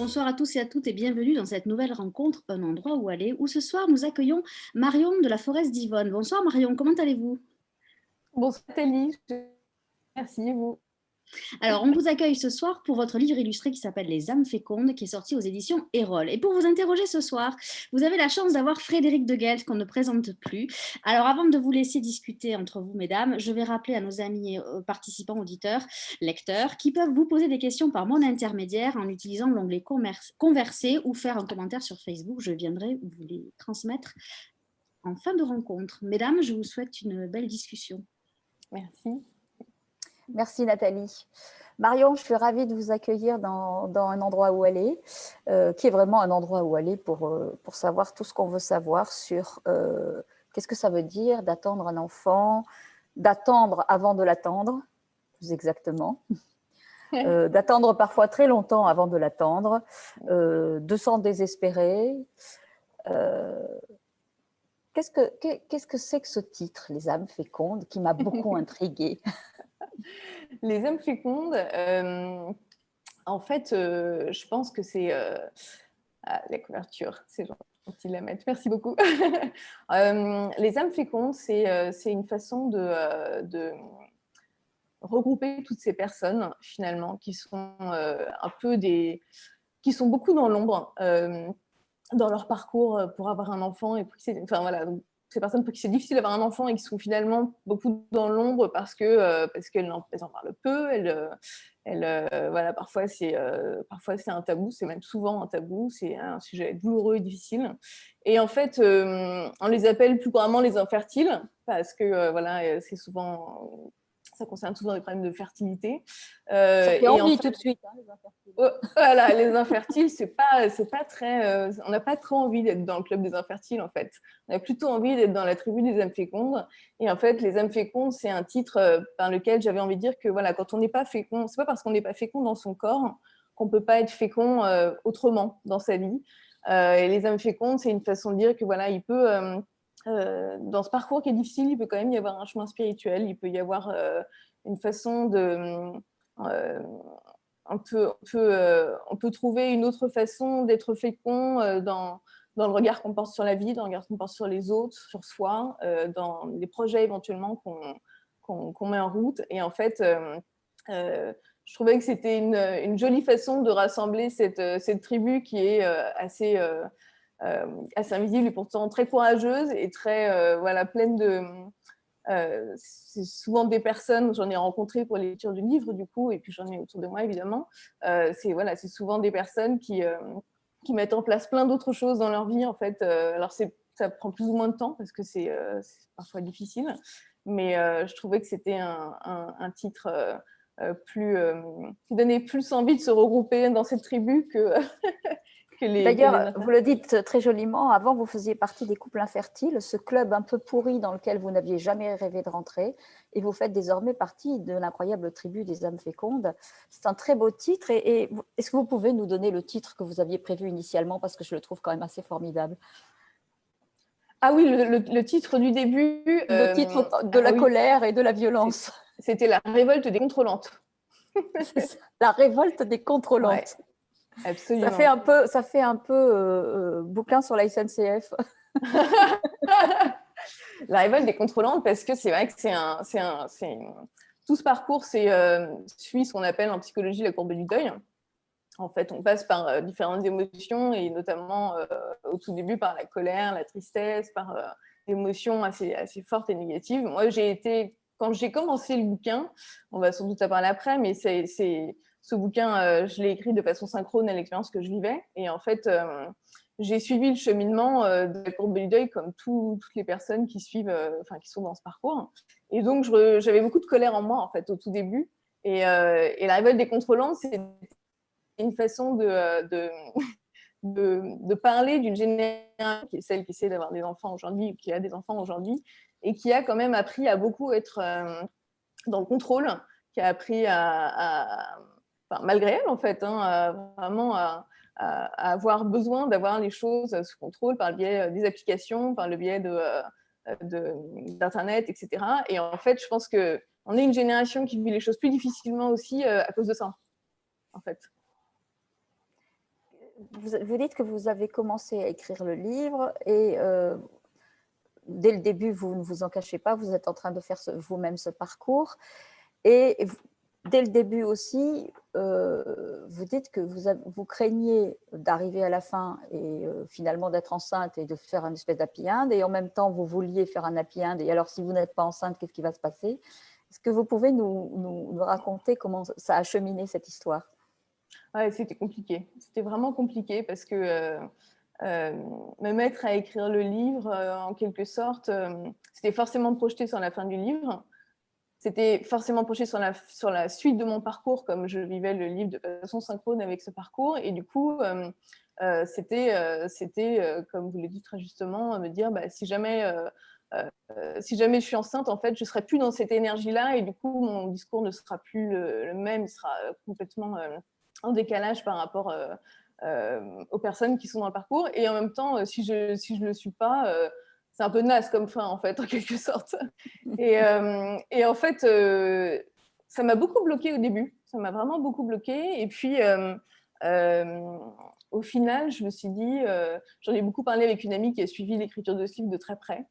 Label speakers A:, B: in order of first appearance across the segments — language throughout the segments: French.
A: Bonsoir à tous et à toutes et bienvenue dans cette nouvelle rencontre Un endroit où aller, où ce soir nous accueillons Marion de la Forest d'Yvonne. Bonsoir Marion, comment allez-vous?
B: Bonsoir Thalie, merci vous.
A: Alors on vous accueille ce soir pour votre livre illustré qui s'appelle Les âmes fécondes, qui est sorti aux éditions Erol. Et pour vous interroger ce soir, vous avez la chance d'avoir Frédéric de Guelt qu'on ne présente plus. Alors avant de vous laisser discuter entre vous mesdames, je vais rappeler à nos amis participants, auditeurs, lecteurs, qui peuvent vous poser des questions par mon intermédiaire en utilisant l'onglet Converser ou faire un commentaire sur Facebook. Je viendrai vous les transmettre en fin de rencontre. Mesdames, je vous souhaite une belle discussion.
B: Merci.
C: Merci Nathalie. Marion, je suis ravie de vous accueillir dans un endroit où aller, qui est vraiment un endroit où aller pour savoir tout ce qu'on veut savoir sur qu'est-ce que ça veut dire d'attendre un enfant, d'attendre avant de l'attendre, plus exactement, d'attendre parfois très longtemps avant de l'attendre, de s'en désespérer. Qu'est-ce que c'est que ce titre, Les âmes fécondes, qui m'a beaucoup intriguée?
B: Les âmes fécondes, en fait, je pense que c'est la couverture, c'est gentil de la mettre, merci beaucoup. Les âmes fécondes, c'est une façon de regrouper toutes ces personnes finalement qui sont un peu qui sont beaucoup dans l'ombre dans leur parcours pour avoir un enfant et pour qui enfin voilà. Donc, ces personnes pour qui c'est difficile d'avoir un enfant et qui sont finalement beaucoup dans l'ombre parce qu'elles en parlent peu. Voilà, parfois c'est un tabou, c'est même souvent un tabou, c'est un sujet douloureux et difficile. Et en fait, on les appelle plus couramment les infertiles parce que voilà, c'est souvent ça concerne souvent des problèmes de fertilité.
C: Ça fait envie
B: en fait,
C: tout de suite, hein, les infertiles.
B: Voilà, les infertiles, c'est pas très. On n'a pas trop envie d'être dans le club des infertiles, en fait. On a plutôt envie d'être dans la tribu des âmes fécondes. Et en fait, les âmes fécondes, c'est un titre par lequel j'avais envie de dire que voilà, quand on n'est pas fécond, c'est pas parce qu'on n'est pas fécond dans son corps qu'on peut pas être fécond autrement dans sa vie. Et les âmes fécondes, c'est une façon de dire que voilà, il peut dans ce parcours qui est difficile, il peut quand même y avoir un chemin spirituel, il peut y avoir une façon de on peut trouver une autre façon d'être fécond dans le regard qu'on porte sur la vie, dans le regard qu'on porte sur les autres, sur soi, dans les projets éventuellement qu'on met en route. Et en fait, je trouvais que c'était une jolie façon de rassembler cette tribu qui est assez invisible et pourtant très courageuse et très voilà, pleine de... c'est souvent des personnes, j'en ai rencontré pour les lectures du livre du coup, et puis j'en ai autour de moi évidemment, c'est souvent des personnes qui mettent en place plein d'autres choses dans leur vie en fait. Alors ça prend plus ou moins de temps parce que c'est parfois difficile, mais je trouvais que c'était un titre qui donnait plus envie de se regrouper dans cette tribu que
C: D'ailleurs, vous le dites très joliment, avant vous faisiez partie des couples infertiles, ce club un peu pourri dans lequel vous n'aviez jamais rêvé de rentrer, et vous faites désormais partie de l'incroyable tribu des âmes fécondes. C'est un très beau titre, et est-ce que vous pouvez nous donner le titre que vous aviez prévu initialement, parce que je le trouve quand même assez formidable?
B: Ah oui, le titre du début.
C: Le titre de la colère et de la violence.
B: C'était la révolte des contrôlantes.
C: La révolte des contrôlantes.
B: Ouais. Absolument.
C: Ça fait un peu bouquin sur la SNCF.
B: La révolte des contrôlantes, parce que c'est vrai que tout ce parcours suit ce qu'on appelle en psychologie la courbe du deuil. En fait, on passe par différentes émotions et notamment au tout début par la colère, la tristesse, par des émotions assez fortes et négatives. Moi, quand j'ai commencé le bouquin, on va sans doute en parler après, mais ce bouquin, je l'ai écrit de façon synchrone à l'expérience que je vivais. Et en fait, j'ai suivi le cheminement de la courbe du deuil comme toutes les personnes qui suivent, qui sont dans ce parcours. Et donc, j'avais beaucoup de colère en moi, en fait, au tout début. Et la révolte des contrôlantes, c'est une façon de parler d'une génération qui est celle qui essaie d'avoir des enfants aujourd'hui, qui a des enfants aujourd'hui, et qui a quand même appris à beaucoup être dans le contrôle, qui a appris malgré elle en fait, vraiment à avoir besoin d'avoir les choses sous contrôle par le biais des applications, par le biais d'Internet, etc. Et en fait, je pense qu'on est une génération qui vit les choses plus difficilement aussi à cause de ça, en fait.
C: vous dites que vous avez commencé à écrire le livre et dès le début, vous ne vous en cachez pas, vous êtes en train de faire vous-même ce parcours. Et dès le début aussi, vous dites que vous craignez d'arriver à la fin et finalement d'être enceinte et de faire une espèce d'happy end. Et en même temps, vous vouliez faire un happy end. Et alors, si vous n'êtes pas enceinte, qu'est-ce qui va se passer? Est-ce que vous pouvez nous raconter comment ça a cheminé cette histoire?
B: Ouais, c'était compliqué. C'était vraiment compliqué parce que me mettre à écrire le livre, en quelque sorte, c'était forcément projeté sur la fin du livre. C'était forcément projeté sur la suite de mon parcours, comme je vivais le livre de façon synchrone avec ce parcours. Et du coup, c'était, comme vous le dites très justement, me dire, bah, si jamais je suis enceinte, en fait, je ne serai plus dans cette énergie-là. Et du coup, mon discours ne sera plus le même. Il sera complètement en décalage par rapport aux personnes qui sont dans le parcours. Et en même temps, si je le suis pas, c'est un peu naze comme fin, en fait, en quelque sorte. Et en fait, ça m'a beaucoup bloquée au début. Ça m'a vraiment beaucoup bloquée. Et puis, au final, je me suis dit, j'en ai beaucoup parlé avec une amie qui a suivi l'écriture de ce livre de très près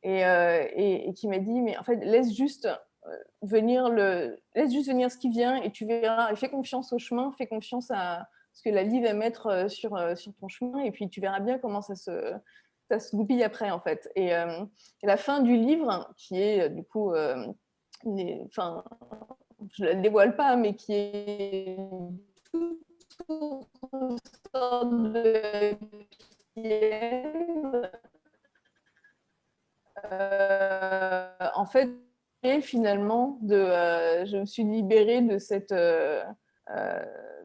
B: et qui m'a dit, mais en fait, laisse juste venir ce qui vient et tu verras. Et fais confiance au chemin, fais confiance à ce que la vie va mettre sur ton chemin et puis tu verras bien comment ça se goupille après, en fait. Et la fin du livre, qui est du coup, enfin, je ne la dévoile pas, mais qui est toute sorte de en fait, et finalement, je me suis libérée de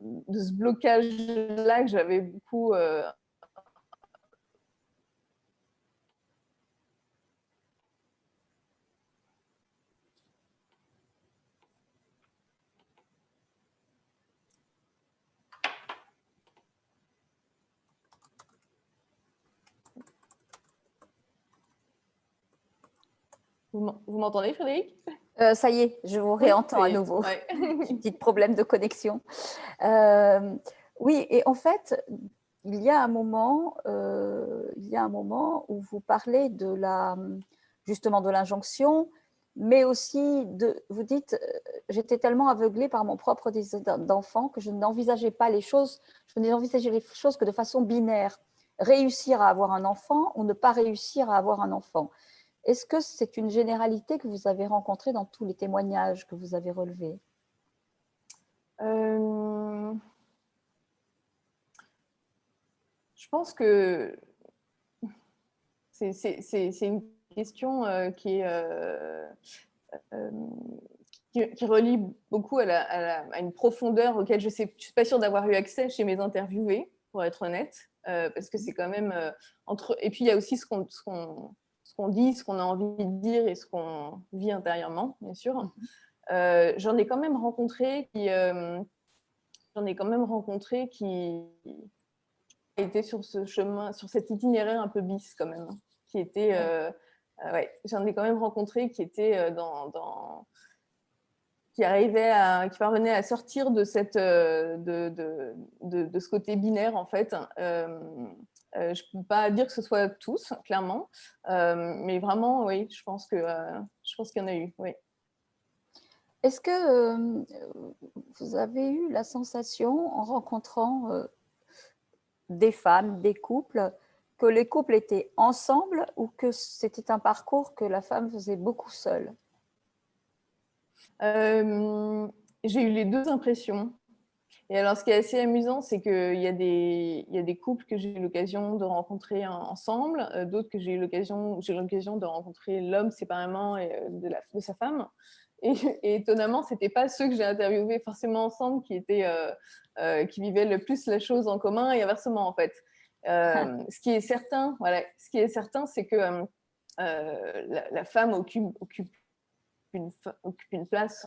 B: de ce blocage-là que j'avais beaucoup. Vous m'entendez, Frédéric?
C: Ça y est, je vous réentends à nouveau.
B: Ouais.
C: Petit problème de connexion. Oui, et en fait, il y a un moment où vous parlez justement de l'injonction, mais aussi vous dites, j'étais tellement aveuglée par mon propre désir d'enfant que je n'envisageais pas les choses, je n'envisageais les choses que de façon binaire. Réussir à avoir un enfant ou ne pas réussir à avoir un enfant. Est-ce que c'est une généralité que vous avez rencontrée dans tous les témoignages que vous avez relevés?
B: Je pense que c'est une question qui relie beaucoup à une profondeur auquel je ne suis pas sûre d'avoir eu accès chez mes interviewés, pour être honnête, parce que c'est quand même entre. Et puis il y a aussi ce qu'on dit, ce qu'on a envie de dire et ce qu'on vit intérieurement, bien sûr. J'en ai quand même rencontré qui étaient sur ce chemin, sur cet itinéraire un peu bis quand même, qui était, ouais, j'en ai quand même rencontré qui étaient qui parvenaient à sortir de ce côté binaire, en fait. Je ne peux pas dire que ce soit tous, clairement, mais vraiment, oui, je pense qu'il y en a eu, oui.
C: Est-ce que vous avez eu la sensation, en rencontrant des femmes, des couples, que les couples étaient ensemble ou que c'était un parcours que la femme faisait beaucoup seule?
B: J'ai eu les deux impressions. Et alors, ce qui est assez amusant, c'est qu'il y a des couples que j'ai eu l'occasion de rencontrer ensemble, d'autres que j'ai eu l'occasion de rencontrer l'homme séparément et de sa femme. Et étonnamment, ce n'étaient pas ceux que j'ai interviewés forcément ensemble qui vivaient le plus la chose en commun et inversement, en fait. Ce qui est certain, c'est que la femme occupe une place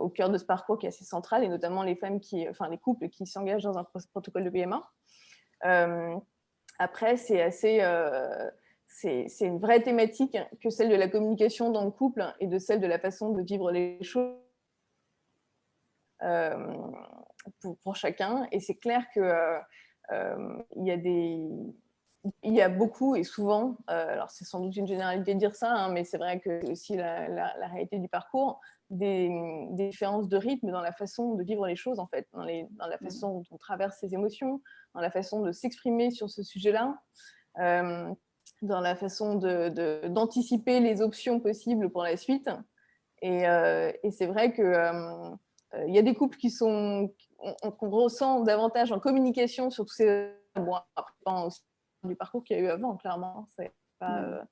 B: au cœur de ce parcours qui est assez central, et notamment les couples qui s'engagent dans un protocole de PMA. Après, c'est une vraie thématique que celle de la communication dans le couple et de celle de la façon de vivre les choses. pour chacun. Et c'est clair que il y a beaucoup et souvent, alors c'est sans doute une généralité de dire ça, hein, mais c'est vrai que c'est aussi la réalité du parcours, des différences de rythme dans la façon de vivre les choses, en fait, dans la façon dont on traverse ses émotions, dans la façon de s'exprimer sur ce sujet-là, dans la façon d'anticiper les options possibles pour la suite. Et c'est vrai que il y a des couples qu'on ressent davantage en communication sur tous ces... Bon, après, aussi du parcours qu'il y a eu avant, clairement, ça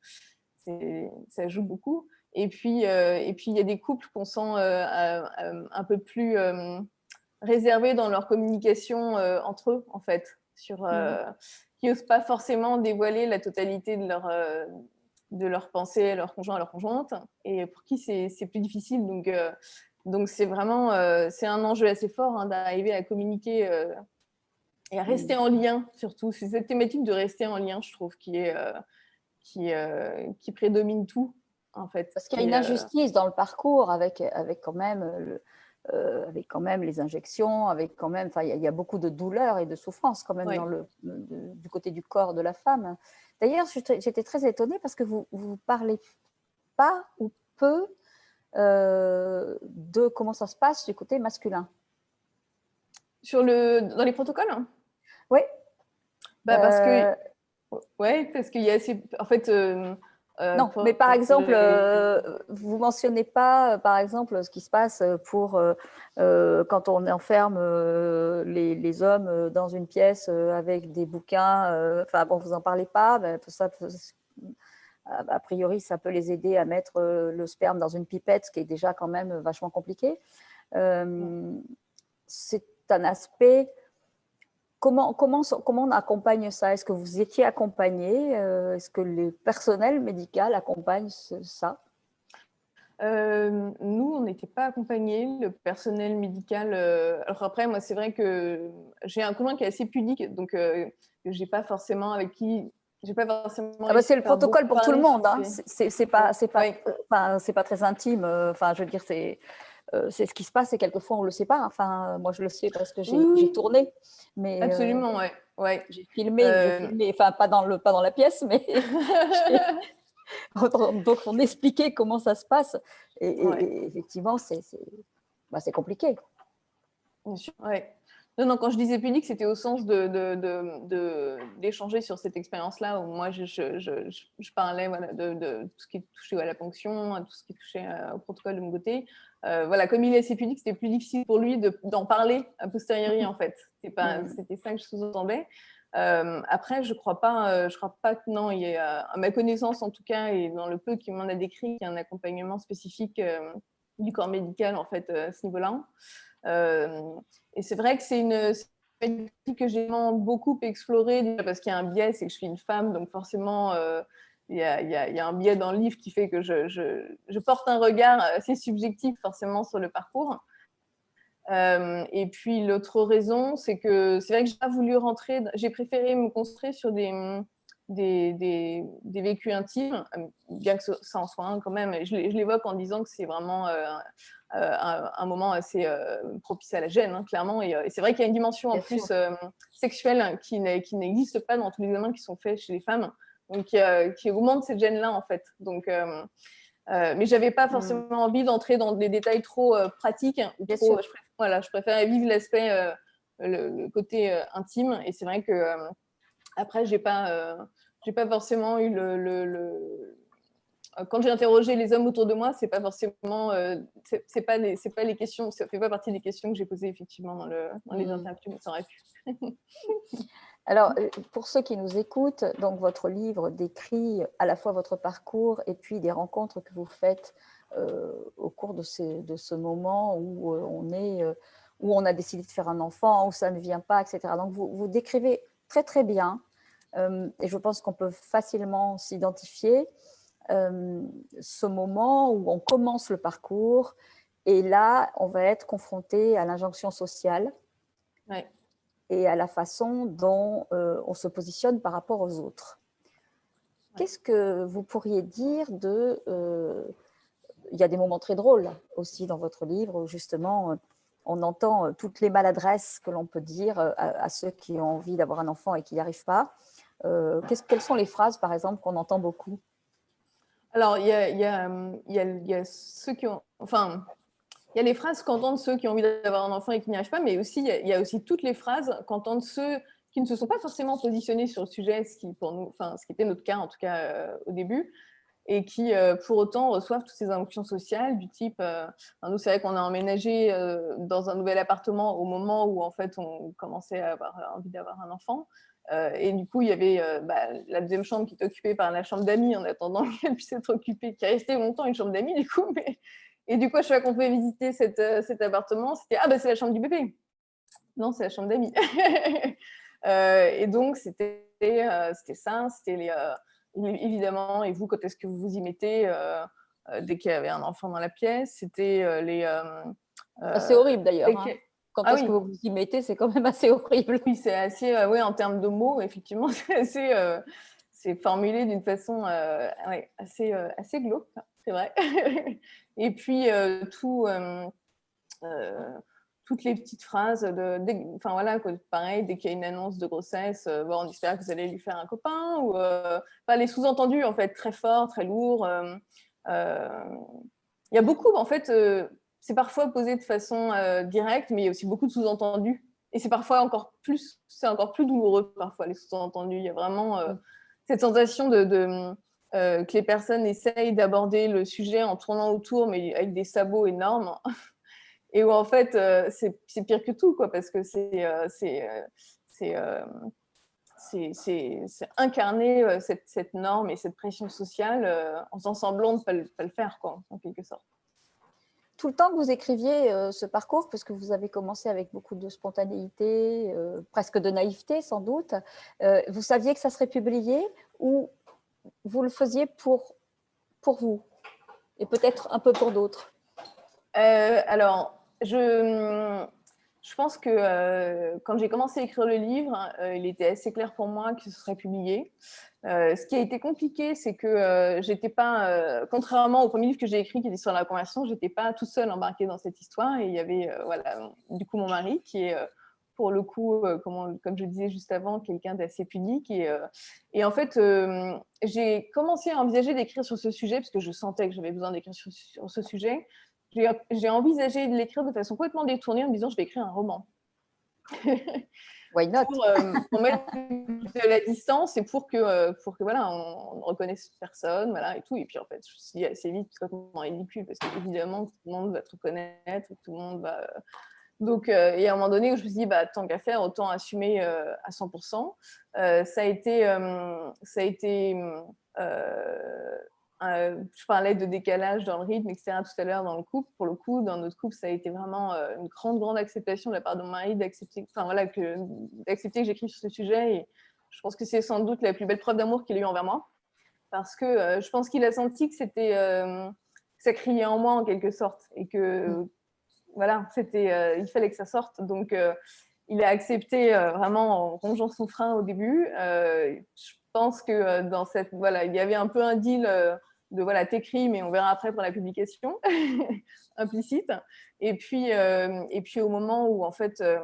B: joue beaucoup. Et puis, il y a des couples qu'on sent un peu plus réservés dans leur communication entre eux, en fait, qui n'osent pas forcément dévoiler la totalité de leurs pensées à leur conjoint, à leur conjointe, et pour qui c'est plus difficile. Donc c'est vraiment c'est un enjeu assez fort, hein, d'arriver à communiquer et à rester en lien, surtout. C'est cette thématique de rester en lien, je trouve, qui prédomine tout, en fait.
C: Parce qu'il y a une injustice dans le parcours avec quand même les injections, avec quand même, enfin, il y a beaucoup de douleur et de souffrance quand même du côté du corps de la femme. D'ailleurs, j'étais très étonnée parce que vous parlez pas ou peu de comment ça se passe du côté masculin.
B: Dans les protocoles, hein.
C: Oui.
B: Parce qu'il y a assez... En fait...
C: non, mais par exemple, vous mentionnez pas, par exemple, ce qui se passe pour quand on enferme les hommes dans une pièce avec des bouquins. Enfin, bon, vous en parlez pas. Ben, ça, a priori, ça peut les aider à mettre le sperme dans une pipette, ce qui est déjà quand même vachement compliqué. C'est un aspect. Comment on accompagne ça? Est-ce que vous étiez accompagné? Est-ce que le personnel médical accompagne ça?
B: Nous, on n'était pas accompagnés, le personnel médical. Alors après, moi, c'est vrai que j'ai un conjoint qui est assez pudique, donc j'ai pas forcément avec qui... J'ai pas forcément...
C: c'est le protocole pour tout le monde. Hein. C'est pas très intime. Enfin, je veux dire, c'est ce qui se passe et quelquefois on le sait pas. Enfin, moi je le sais parce que j'ai tourné, mais
B: absolument, ouais.
C: J'ai filmé, enfin pas dans la pièce, mais donc on expliquait comment ça se passe et effectivement c'est compliqué.
B: Bien sûr, ouais. Non, quand je disais pudique, c'était au sens d'échanger sur cette expérience-là, où moi, je parlais de tout ce qui touchait à la ponction, à tout ce qui touchait au protocole de mon côté. Comme il est assez pudique, c'était plus difficile pour lui d'en parler a posteriori, en fait. C'était ça que je sous-entendais. Après, je crois pas que non, il y a, à ma connaissance en tout cas, et dans le peu qu'il m'en a décrit, qu'il y a un accompagnement spécifique du corps médical, en fait, à ce niveau-là. Et c'est vrai que c'est une thématique que j'ai beaucoup explorée, parce qu'il y a un biais, c'est que je suis une femme, donc forcément, il y a un biais dans le livre qui fait que je porte un regard assez subjectif forcément sur le parcours. Et puis l'autre raison, c'est que c'est vrai que j'ai pas voulu j'ai préféré me concentrer sur des vécus intimes, bien que ça en soit un quand même. Je l'évoque en disant que c'est vraiment un moment assez propice à la gêne, hein, clairement. Et c'est vrai qu'il y a une dimension en plus sexuelle qui n'existe pas dans tous les examens qui sont faits chez les femmes, donc qui augmente cette gêne-là, en fait. Donc, mais j'avais pas forcément envie d'entrer dans des détails trop pratiques. Je préfère vivre l'aspect, le côté intime. Et c'est vrai que après, j'ai pas forcément eu quand j'ai interrogé les hommes autour de moi, c'est pas forcément, c'est pas les questions, ça fait pas partie des questions que j'ai posées effectivement dans les interviews, mais ça aurait pu.
C: Alors, pour ceux qui nous écoutent, donc votre livre décrit à la fois votre parcours et puis des rencontres que vous faites au cours de ce moment où où on a décidé de faire un enfant, où ça ne vient pas, etc. Donc, vous décrivez très, très bien, et je pense qu'on peut facilement s'identifier, ce moment où on commence le parcours et là, on va être confronté à l'injonction sociale.
B: Ouais.
C: Et à la façon dont on se positionne par rapport aux autres. Qu'est-ce que vous pourriez dire il y a des moments très drôles aussi dans votre livre, où justement, on entend toutes les maladresses que l'on peut dire à ceux qui ont envie d'avoir un enfant et qui n'y arrivent pas. Quelles sont les phrases, par exemple, qu'on entend beaucoup?
B: Alors, il y a ceux qui ont… Enfin, il y a les phrases qu'entendent ceux qui ont envie d'avoir un enfant et qui n'y arrivent pas, mais aussi, il y a aussi toutes les phrases qu'entendent ceux qui ne se sont pas forcément positionnés sur le sujet, ce qui, pour nous, ce qui était notre cas, en tout cas, au début, et qui, pour autant, reçoivent toutes ces injonctions sociales du type… nous, c'est vrai qu'on a emménagé dans un nouvel appartement au moment où, en fait, on commençait à avoir envie d'avoir un enfant. Et du coup, il y avait la deuxième chambre qui était occupée par la chambre d'amis en attendant qu'elle puisse être occupée, qui est restée longtemps une chambre d'amis, du coup. Mais… Et du coup, à chaque fois qu'on pouvait visiter cet appartement, c'était « Ah, c'est la chambre du bébé !» Non, c'est la chambre d'amis. Et donc, c'était ça, c'était évidemment, et vous, quand est-ce que vous vous y mettez dès qu'il y avait un enfant dans la pièce? C'était
C: c'est horrible d'ailleurs. Hein. Quand est-ce que vous vous y mettez, c'est quand même assez horrible.
B: Oui, c'est assez, en termes de mots, effectivement, c'est formulé d'une façon assez glauque, c'est vrai. Et puis, toutes les petites phrases, pareil, dès qu'il y a une annonce de grossesse, on espère que vous allez lui faire un copain, ou les sous-entendus, en fait, très forts, très lourds. Il y a beaucoup, en fait, c'est parfois posé de façon directe, mais il y a aussi beaucoup de sous-entendus. Et c'est parfois encore plus douloureux, parfois, les sous-entendus. Il y a vraiment cette sensation que les personnes essayent d'aborder le sujet en tournant autour, mais avec des sabots énormes. Et où, en fait, c'est pire que tout, quoi, parce que c'est incarner cette norme et cette pression sociale en faisant semblant de ne pas le faire, quoi, en quelque sorte.
C: Tout le temps que vous écriviez ce parcours, parce que vous avez commencé avec beaucoup de spontanéité, presque de naïveté sans doute, vous saviez que ça serait publié ou vous le faisiez pour vous et peut-être un peu pour d'autres?
B: Alors, je pense que quand j'ai commencé à écrire le livre, il était assez clair pour moi que ce serait publié. Ce qui a été compliqué, c'est que j'étais pas, contrairement au premier livre que j'ai écrit qui était sur la conversion, j'étais pas toute seule embarquée dans cette histoire. Et il y avait du coup mon mari qui est pour le coup, comme je disais juste avant, quelqu'un d'assez pudique. Et en fait, j'ai commencé à envisager d'écrire sur ce sujet parce que je sentais que j'avais besoin d'écrire sur ce sujet. J'ai envisagé de l'écrire de façon complètement détournée en me disant je vais écrire un roman.
C: Why not?
B: pour mettre de la distance et pour que voilà, on ne reconnaisse personne, voilà, et tout. Et puis en fait, je me suis dit assez vite, c'est complètement ridicule parce qu'évidemment, tout le monde va te reconnaître, tout le monde va… Donc, il y a un moment donné où je me suis dit, tant qu'à faire, autant assumer à 100%. Ça a été je parlais de décalage dans le rythme, etc. tout à l'heure dans le couple. Pour le coup, dans notre couple, ça a été vraiment une grande acceptation de la part de mon mari d'accepter que j'écrive sur ce sujet. Et je pense que c'est sans doute la plus belle preuve d'amour qu'il a eu envers moi. Parce que je pense qu'il a senti que ça criait en moi en quelque sorte. Et que il fallait que ça sorte. Donc, il a accepté vraiment en rongeant son frein au début. Je pense que dans cette… il y avait un peu un deal de t'écris, mais on verra après pour la publication, implicite. Et puis, au moment où, en fait, ça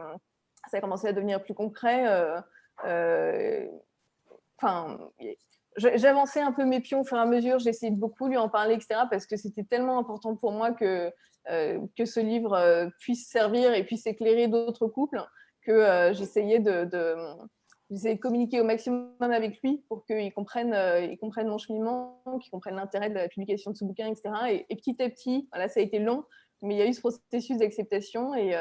B: a commencé à devenir plus concret, j'avançais un peu mes pions au fur et à mesure, j'essayais de beaucoup lui en parler, etc., parce que c'était tellement important pour moi que ce livre puisse servir et puisse éclairer d'autres couples, que j'essayais de communiquer au maximum avec lui pour qu'il comprenne mon cheminement, qu'il comprenne l'intérêt de la publication de ce bouquin, etc. Et petit à petit, ça a été long, mais il y a eu ce processus d'acceptation et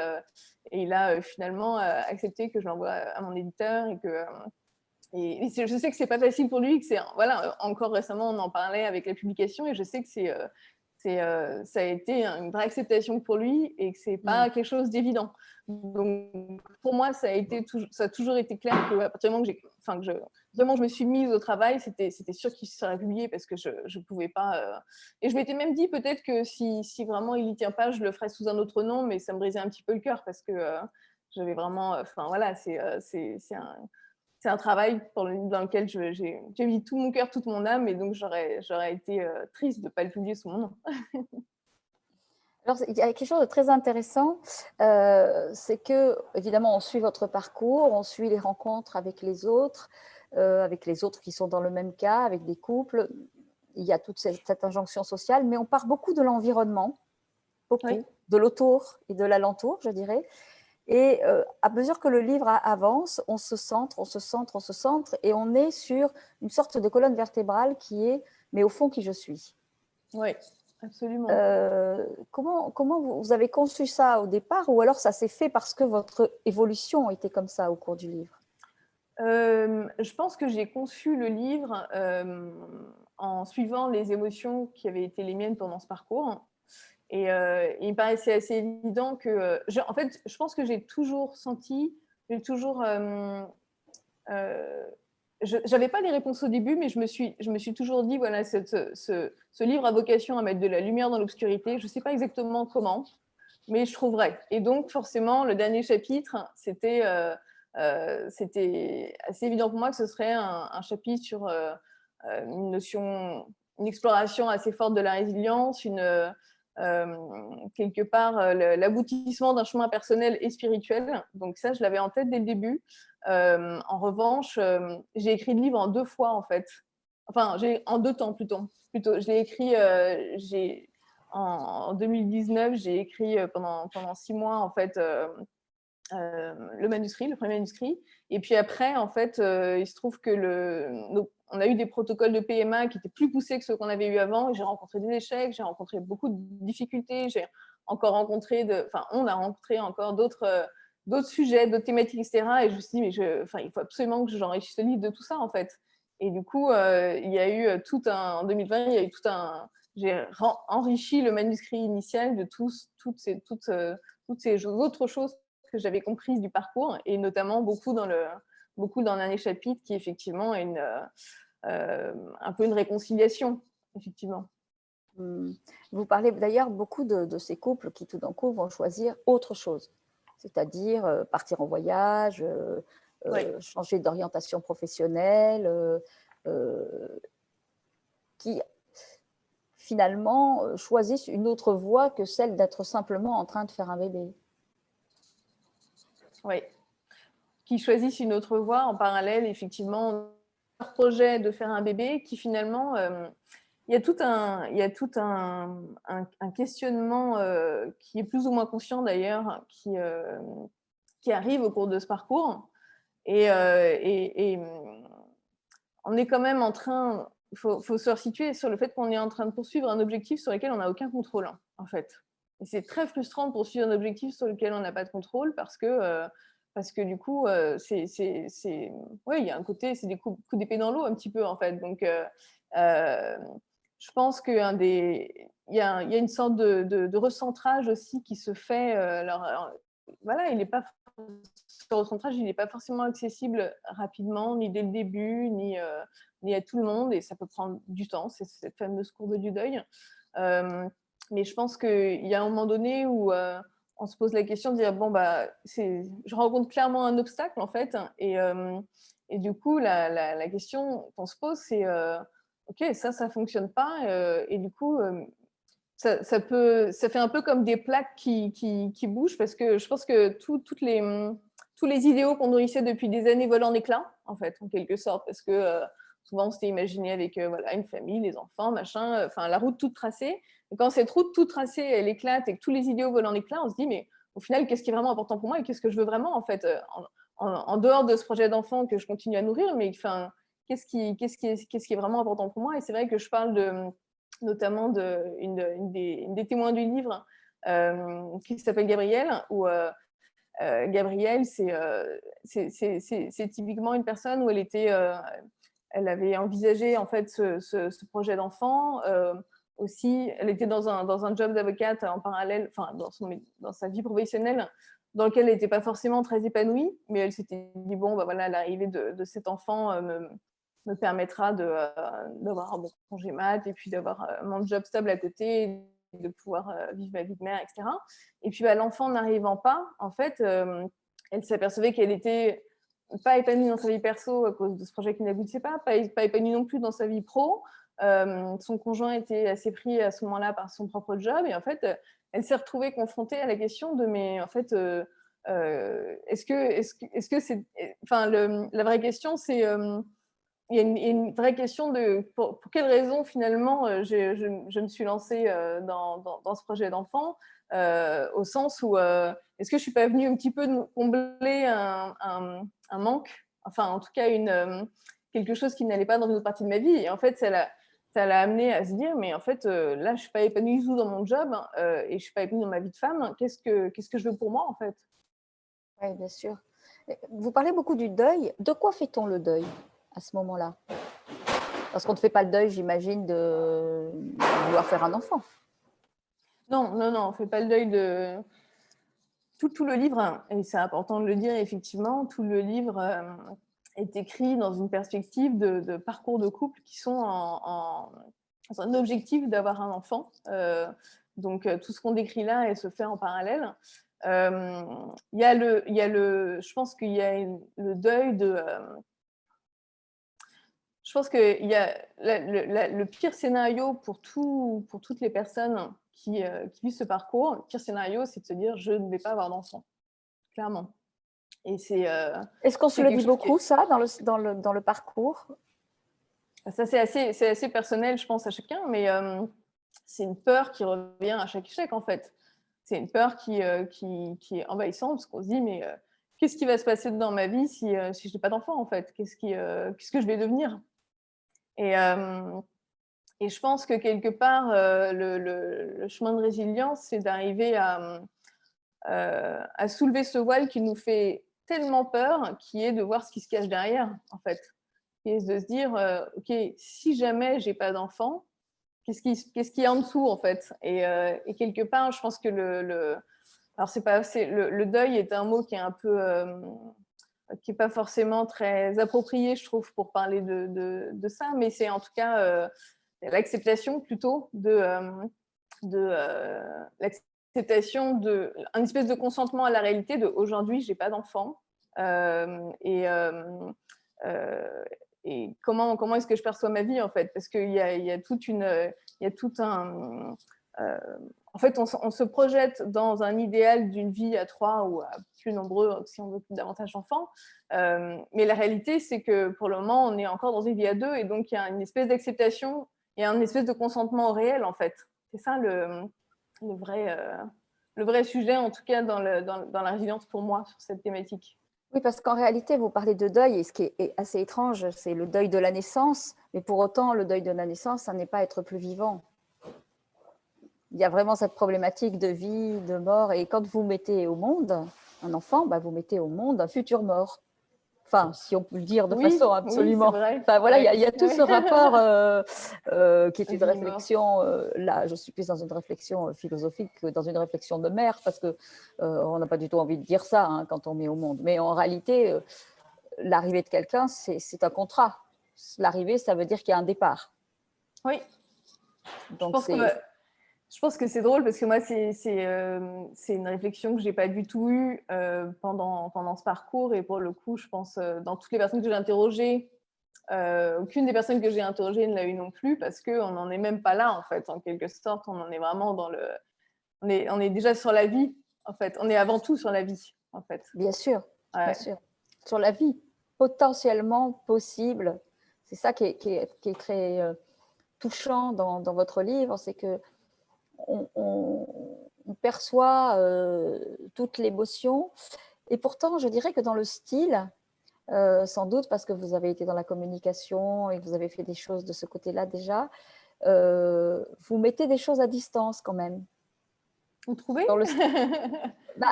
B: il a finalement accepté que je l'envoie à mon éditeur et que… Et je sais que c'est pas facile pour lui, que encore récemment on en parlait avec la publication et je sais que ça a été une vraie acceptation pour lui et que c'est pas quelque chose d'évident. Donc pour moi, ça a toujours été clair qu'à partir du moment que je me suis mise au travail, c'était sûr qu'il serait publié parce que je pouvais pas. Et je m'étais même dit peut-être que si vraiment il y tient pas, je le ferais sous un autre nom, mais ça me brisait un petit peu le cœur parce que j'avais vraiment. C'est un travail dans lequel j'ai mis tout mon cœur, toute mon âme, et donc j'aurais été triste de ne pas le publier sous mon nom.
C: Alors, il y a quelque chose de très intéressant, c'est que, évidemment, on suit votre parcours, on suit les rencontres avec les autres qui sont dans le même cas, avec des couples. Il y a toute cette injonction sociale, mais on part beaucoup de l'environnement,
B: Oui.
C: beaucoup, de l'autour et de l'alentour, je dirais. Et à mesure que le livre avance, on se centre, on se centre, on se centre, et on est sur une sorte de colonne vertébrale qui est « mais au fond, qui je suis ».
B: Oui, absolument.
C: Comment vous avez conçu ça au départ, ou alors ça s'est fait parce que votre évolution était comme ça au cours du livre?
B: Je pense que j'ai conçu le livre en suivant les émotions qui avaient été les miennes pendant ce parcours. Et il me paraissait assez évident que… en fait, je pense que j'ai toujours senti, j'ai toujours… j'avais pas les réponses au début, mais je me suis toujours dit, voilà, ce livre a vocation à mettre de la lumière dans l'obscurité. Je sais pas exactement comment, mais je trouverai. Et donc, forcément, le dernier chapitre, c'était assez évident pour moi que ce serait un chapitre sur une notion, une exploration assez forte de la résilience, quelque part l'aboutissement d'un chemin personnel et spirituel. Donc ça, je l'avais en tête dès le début. En revanche, j'ai écrit le livre en 2 fois, en fait. Enfin, en 2 temps plutôt. Je l'ai écrit, en 2019, j'ai écrit pendant 6 mois, en fait, le manuscrit, le premier manuscrit. Et puis après, en fait, il se trouve que on a eu des protocoles de PMA qui étaient plus poussés que ceux qu'on avait eu avant. J'ai rencontré des échecs, j'ai rencontré beaucoup de difficultés, j'ai encore rencontré, on a rencontré encore d'autres sujets, d'autres thématiques, etc. Et je me suis dit, mais il faut absolument que j'enrichisse le livre de tout ça, en fait. Et du coup, il y a eu en 2020, il y a eu j'ai enrichi le manuscrit initial de toutes ces autres choses que j'avais comprises du parcours, et notamment beaucoup dans le dernier chapitre, qui effectivement est un peu une réconciliation, effectivement.
C: Vous parlez d'ailleurs beaucoup de ces couples qui tout d'un coup vont choisir autre chose, c'est-à-dire partir en voyage,
B: Oui.
C: changer d'orientation professionnelle, qui finalement choisissent une autre voie que celle d'être simplement en train de faire un bébé.
B: Oui, qui choisissent une autre voie en parallèle, effectivement, leur projet de faire un bébé, qui finalement, il y a tout un questionnement qui est plus ou moins conscient d'ailleurs, qui arrive au cours de ce parcours. Et on est quand même en train, il faut se resituer sur le fait qu'on est en train de poursuivre un objectif sur lequel on n'a aucun contrôle, en fait. Et c'est très frustrant de poursuivre un objectif sur lequel on n'a pas de contrôle, parce que du coup, oui, il y a un côté, c'est des coups d'épée dans l'eau un petit peu, en fait. Donc, je pense qu'il y a une sorte de recentrage aussi qui se fait. Alors, voilà, ce recentrage, il n'est pas forcément accessible rapidement, ni dès le début, ni à tout le monde, et ça peut prendre du temps. C'est cette fameuse courbe du deuil. Mais je pense qu'il y a un moment donné où on se pose la question de dire, bon, bah, je rencontre clairement un obstacle, en fait, et du coup, la question qu'on se pose, c'est ok, ça fonctionne pas, et du coup, ça fait un peu comme des plaques qui bougent, parce que je pense que tous les idéaux qu'on nourrissait depuis des années volent en éclats, en fait, en quelque sorte, parce que souvent on s'était imaginé avec voilà, une famille, les enfants, machin, la route toute tracée. Et quand cette route toute tracée, elle éclate et que tous les idéaux volent en éclats, on se dit, mais au final, qu'est-ce qui est vraiment important pour moi et qu'est-ce que je veux vraiment, en fait, en dehors de ce projet d'enfant que je continue à nourrir, mais qu'est-ce qui est vraiment important pour moi. Et c'est vrai que je parle notamment une des témoins du livre, qui s'appelle Gabrielle, où Gabrielle, c'est typiquement une personne où elle avait envisagé, en fait, ce projet d'enfant. Aussi, elle était dans un job d'avocate en parallèle, dans sa vie professionnelle, dans lequel elle n'était pas forcément très épanouie, mais elle s'était dit, bon, bah voilà, l'arrivée de cet enfant me permettra d'avoir un bon congé mat, et puis d'avoir mon job stable à côté, de pouvoir vivre ma vie de mère, etc. Et puis, bah, l'enfant n'arrivant pas, en fait, elle s'apercevait qu'elle était pas épanouie dans sa vie perso à cause de ce projet qui n'aboutissait pas épanouie non plus dans sa vie pro. Son conjoint était assez pris à ce moment-là par son propre job. Et en fait, elle s'est retrouvée confrontée à la question de, mais en fait, est-ce que c'est… Enfin, la vraie question, c'est… il y a une vraie question de pour quelles raisons finalement je me suis lancée dans ce projet d'enfant, au sens où est-ce que je ne suis pas venue un petit peu combler un manque, enfin en tout cas quelque chose qui n'allait pas dans une autre partie de ma vie. Et en fait, ça l'a amenée à se dire, mais en fait, là, je ne suis pas épanouie du tout dans mon job et je ne suis pas épanouie dans ma vie de femme. Qu'est-ce que je veux pour moi, en fait?
C: Oui, bien sûr. Vous parlez beaucoup du deuil. De quoi fait-on le deuil à ce moment-là? Parce qu'on ne fait pas le deuil, j'imagine, de vouloir faire un enfant.
B: Non, on ne fait pas le deuil de… Tout le livre, hein, et c'est important de le dire, effectivement, tout le livre est écrit dans une perspective de parcours de couple qui sont dans un objectif d'avoir un enfant. Donc, tout ce qu'on décrit là, elle se fait en parallèle. Je pense qu'il y a le deuil de… je pense qu'il y a le pire scénario pour toutes les personnes qui vivent ce parcours. Le pire scénario, c'est de se dire « je ne vais pas avoir d'enfant », clairement. Et c'est…
C: Est-ce qu'on se le dit beaucoup, ça, dans le parcours?
B: Ça, c'est assez personnel, je pense, à chacun, mais c'est une peur qui revient à chaque échec, en fait. C'est une peur qui est envahissante, parce qu'on se dit, mais qu'est-ce qui va se passer dans ma vie si je n'ai pas d'enfant, en fait? Qu'est-ce que je vais devenir? Et je pense que quelque part, le chemin de résilience, c'est d'arriver à soulever ce voile qui nous fait tellement peur, qui est de voir ce qui se cache derrière, en fait. Et de se dire, OK, si jamais j'ai pas d'enfant, qu'est-ce qu'il y a en dessous, en fait? Et quelque part, je pense que alors le deuil est un mot qui est un peu… qui n'est pas forcément très approprié, je trouve, pour parler de ça, mais c'est en tout cas l'acceptation plutôt l'acceptation un espèce de consentement à la réalité de aujourd'hui, j'ai pas d'enfant. Et comment est-ce que je perçois ma vie, en fait? Parce qu'il y a tout un… en fait, on se projette dans un idéal d'une vie à 3 ou à plus nombreux, si on veut davantage d'enfants. Mais la réalité, c'est que pour le moment, on est encore dans une vie à 2, et donc il y a une espèce d'acceptation, il y a une espèce de consentement au réel, en fait. C'est ça le vrai sujet, en tout cas dans la résilience pour moi, sur cette thématique.
C: Oui, parce qu'en réalité, vous parlez de deuil, et ce qui est assez étrange, c'est le deuil de la naissance, mais pour autant, le deuil de la naissance, ça n'est pas être plus vivant. Il y a vraiment cette problématique de vie, de mort, et quand vous mettez au monde un enfant, bah, vous mettez au monde un futur mort. Enfin, si on peut le dire de façon absolument…
B: Oui, c'est vrai.
C: Enfin, voilà, il y a tout ce rapport qui est une réflexion… là, je suis plus dans une réflexion philosophique que dans une réflexion de mère, parce qu'on n'a pas du tout envie de dire ça hein, quand on met au monde. Mais en réalité, l'arrivée de quelqu'un, c'est un contrat. L'arrivée, ça veut dire qu'il y a un départ.
B: Oui.
C: Donc,
B: je pense que c'est drôle parce que moi, c'est une réflexion que je n'ai pas du tout eue pendant ce parcours. Et pour le coup, je pense dans toutes les personnes que j'ai interrogées, aucune des personnes que j'ai interrogées ne l'a eu non plus, parce qu'on n'en est même pas là, en fait. En quelque sorte, on en est vraiment dans le… On est déjà sur la vie, en fait. On est avant tout sur la vie, en fait.
C: bien sûr,
B: ouais.
C: Bien sûr. Sur la vie potentiellement possible. C'est ça qui est très touchant dans votre livre, c'est que on perçoit toute l'émotion. Et pourtant, je dirais que dans le style, sans doute parce que vous avez été dans la communication et que vous avez fait des choses de ce côté-là déjà, vous mettez des choses à distance quand même.
B: Vous trouvez?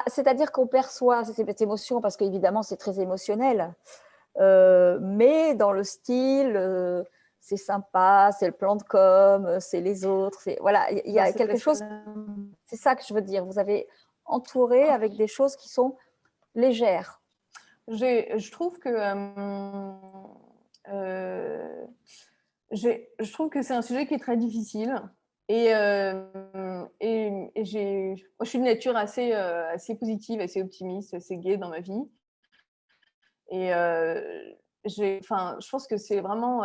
C: C'est-à-dire qu'on perçoit cette émotion, parce qu'évidemment, c'est très émotionnel. Mais dans le style… c'est sympa, c'est le plan de com, c'est les autres. Voilà, il y a quelque chose. C'est ça que je veux dire. Vous avez entouré avec des choses qui sont légères.
B: Je trouve que je trouve que c'est un sujet qui est très difficile. Et moi, je suis de nature assez positive, assez optimiste, assez gaie dans ma vie. Et je pense que c'est vraiment…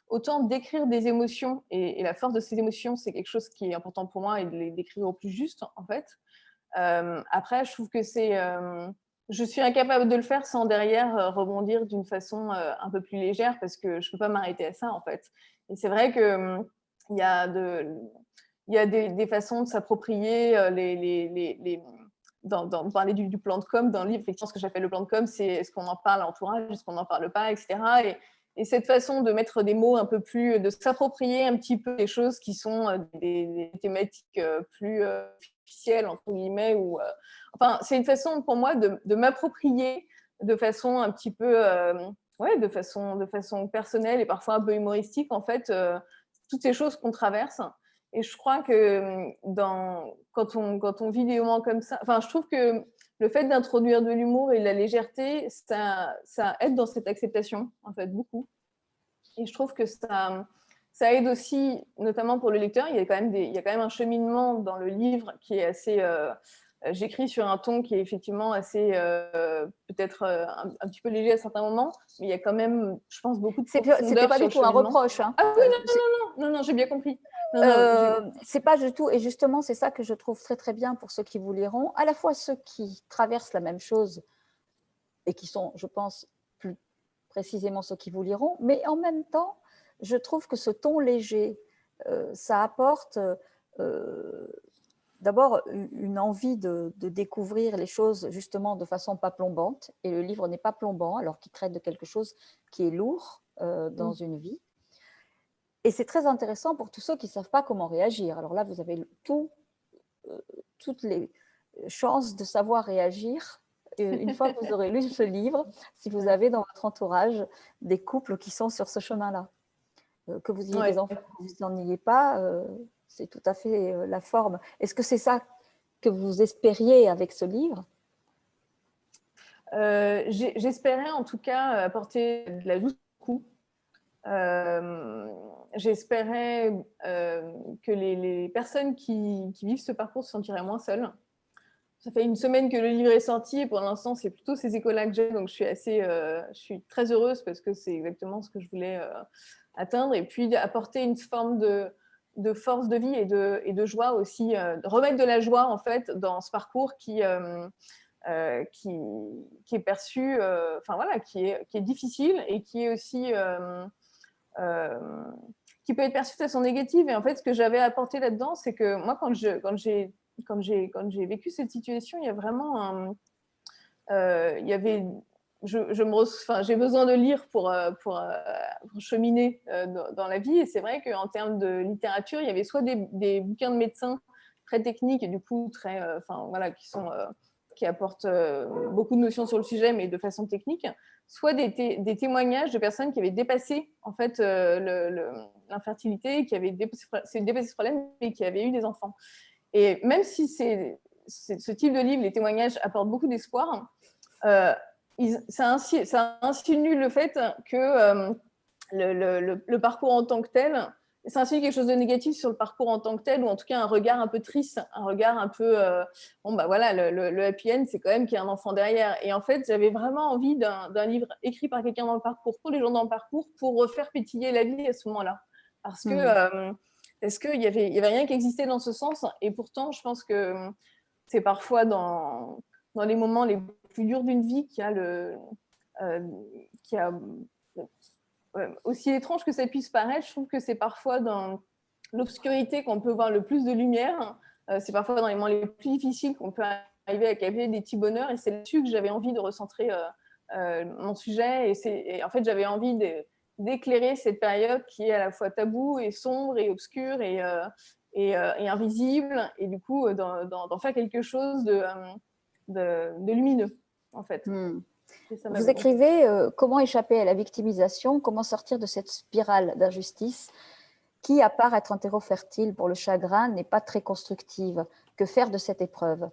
B: autant d'écrire des émotions, et la force de ces émotions, c'est quelque chose qui est important pour moi, et de les décrire au plus juste, en fait. Après, je trouve que je suis incapable de le faire sans derrière rebondir d'une façon un peu plus légère, parce que je ne peux pas m'arrêter à ça, en fait. Et c'est vrai qu'il y a des façons de s'approprier vous parlez du plan de com dans le livre. Effectivement, ce que j'appelle le plan de com, c'est est-ce qu'on en parle à l'entourage, est-ce qu'on n'en parle pas, etc. Et cette façon de mettre des mots un peu plus, de s'approprier un petit peu des choses qui sont des thématiques plus officielles, entre guillemets, enfin, c'est une façon pour moi de m'approprier de façon un petit peu, de façon personnelle et parfois un peu humoristique, en fait, toutes ces choses qu'on traverse. Et je crois que quand on vit des moments comme ça, enfin, je trouve que le fait d'introduire de l'humour et de la légèreté, ça aide dans cette acceptation, en fait, beaucoup. Et je trouve que ça aide aussi, notamment pour le lecteur. Il y a quand même un cheminement dans le livre qui est assez... j'écris sur un ton qui est effectivement assez, peut-être un petit peu léger à certains moments, mais il y a quand même, je pense, beaucoup de profondeur.
C: C'était pas du tout un reproche. Hein.
B: Ah oui, non, j'ai bien compris.
C: C'est pas du tout, et justement, c'est ça que je trouve très très bien pour ceux qui vous liront, à la fois ceux qui traversent la même chose et qui sont, je pense, plus précisément ceux qui vous liront, mais en même temps, je trouve que ce ton léger, ça apporte d'abord une envie de découvrir les choses justement de façon pas plombante, et le livre n'est pas plombant alors qu'il traite de quelque chose qui est lourd dans une vie. Et c'est très intéressant pour tous ceux qui ne savent pas comment réagir. Alors là, vous avez toutes les chances de savoir réagir une fois que vous aurez lu ce livre, si vous avez dans votre entourage des couples qui sont sur ce chemin-là. Que vous ayez des enfants, que vous n'en ayez pas, c'est tout à fait la forme. Est-ce que c'est ça que vous espériez avec ce livre ?
B: J'espérais en tout cas apporter de la douce coup. J'espérais que les personnes qui vivent ce parcours se sentiraient moins seules. Ça fait une semaine que le livre est sorti et pour l'instant, c'est plutôt ces échos-là que j'ai. Donc, je suis très heureuse parce que c'est exactement ce que je voulais atteindre. Et puis, apporter une forme de force de vie et de joie aussi. Remettre de la joie, en fait, dans ce parcours qui est perçu, qui est difficile et qui est aussi... qui peut être perçue de façon négative. Et en fait, ce que j'avais apporté là-dedans, c'est que moi, quand j'ai vécu cette situation, il y a vraiment j'ai besoin de lire pour cheminer dans la vie. Et c'est vrai qu'en termes de littérature, il y avait soit des bouquins de médecins très techniques et du coup qui apportent beaucoup de notions sur le sujet, mais de façon technique, soit des témoignages de personnes qui avaient dépassé en fait l'infertilité, qui avaient dépassé ce problème et qui avaient eu des enfants. Et même si ce type de livre, les témoignages apportent beaucoup d'espoir, ça insinue le fait que le parcours en tant que tel, ça insinue quelque chose de négatif sur le parcours en tant que tel, ou en tout cas un regard un peu triste, un regard un peu le happy end, c'est quand même qu'il y a un enfant derrière. Et en fait, j'avais vraiment envie d'un livre écrit par quelqu'un dans le parcours, pour les gens dans le parcours, pour refaire pétiller la vie à ce moment-là. Parce qu'il y avait rien qui existait dans ce sens. Et pourtant, je pense que c'est parfois dans les moments les plus durs d'une vie qu'il y a aussi étrange que ça puisse paraître, je trouve que c'est parfois dans l'obscurité qu'on peut voir le plus de lumière. C'est parfois dans les moments les plus difficiles qu'on peut arriver à capter des petits bonheurs. Et c'est là-dessus que j'avais envie de recentrer mon sujet. Et en fait, j'avais envie d'éclairer cette période qui est à la fois taboue et sombre et obscure et invisible. Et du coup, d'en faire quelque chose de lumineux, en fait.
C: Vous écrivez comment échapper à la victimisation, comment sortir de cette spirale d'injustice qui, à part être un terreau fertile pour le chagrin, n'est pas très constructive. Que faire de cette épreuve ?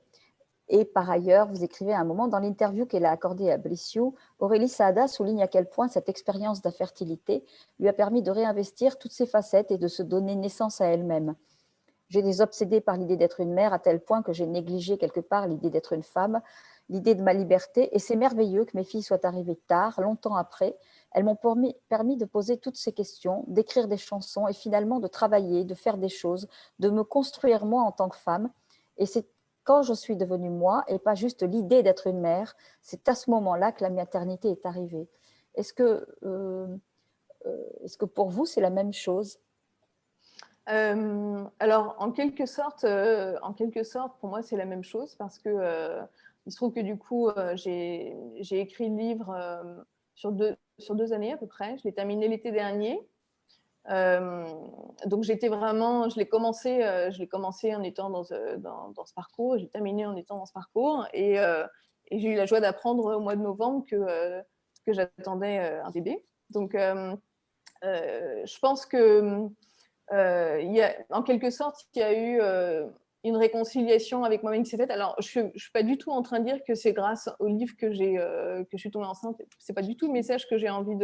C: Et par ailleurs, vous écrivez à un moment dans l'interview qu'elle a accordée à Bliss You, Aurélie Saada souligne à quel point cette expérience d'infertilité lui a permis de réinvestir toutes ses facettes et de se donner naissance à elle-même. J'ai été obsédée par l'idée d'être une mère à tel point que j'ai négligé quelque part l'idée d'être une femme, l'idée de ma liberté, et c'est merveilleux que mes filles soient arrivées tard, longtemps après, Elles m'ont permis de poser toutes ces questions, d'écrire des chansons et finalement de travailler, de faire des choses, de me construire moi en tant que femme. Et c'est quand je suis devenue moi et pas juste l'idée d'être une mère, c'est à ce moment-là que la maternité est arrivée. Est-ce que pour vous, c'est la même chose?
B: Alors, en quelque sorte, pour moi, c'est la même chose parce que il se trouve que du coup, j'ai écrit le livre sur 2 années à peu près. Je l'ai terminé l'été dernier. Donc, je l'ai commencé en étant dans ce parcours. J'ai terminé en étant dans ce parcours et j'ai eu la joie d'apprendre au mois de novembre que j'attendais un bébé. Donc, je pense que en quelque sorte, il y a eu une réconciliation avec moi-même qui s'est faite. Alors, je ne suis pas du tout en train de dire que c'est grâce au livre que je suis tombée enceinte. Ce n'est pas du tout le message que j'ai envie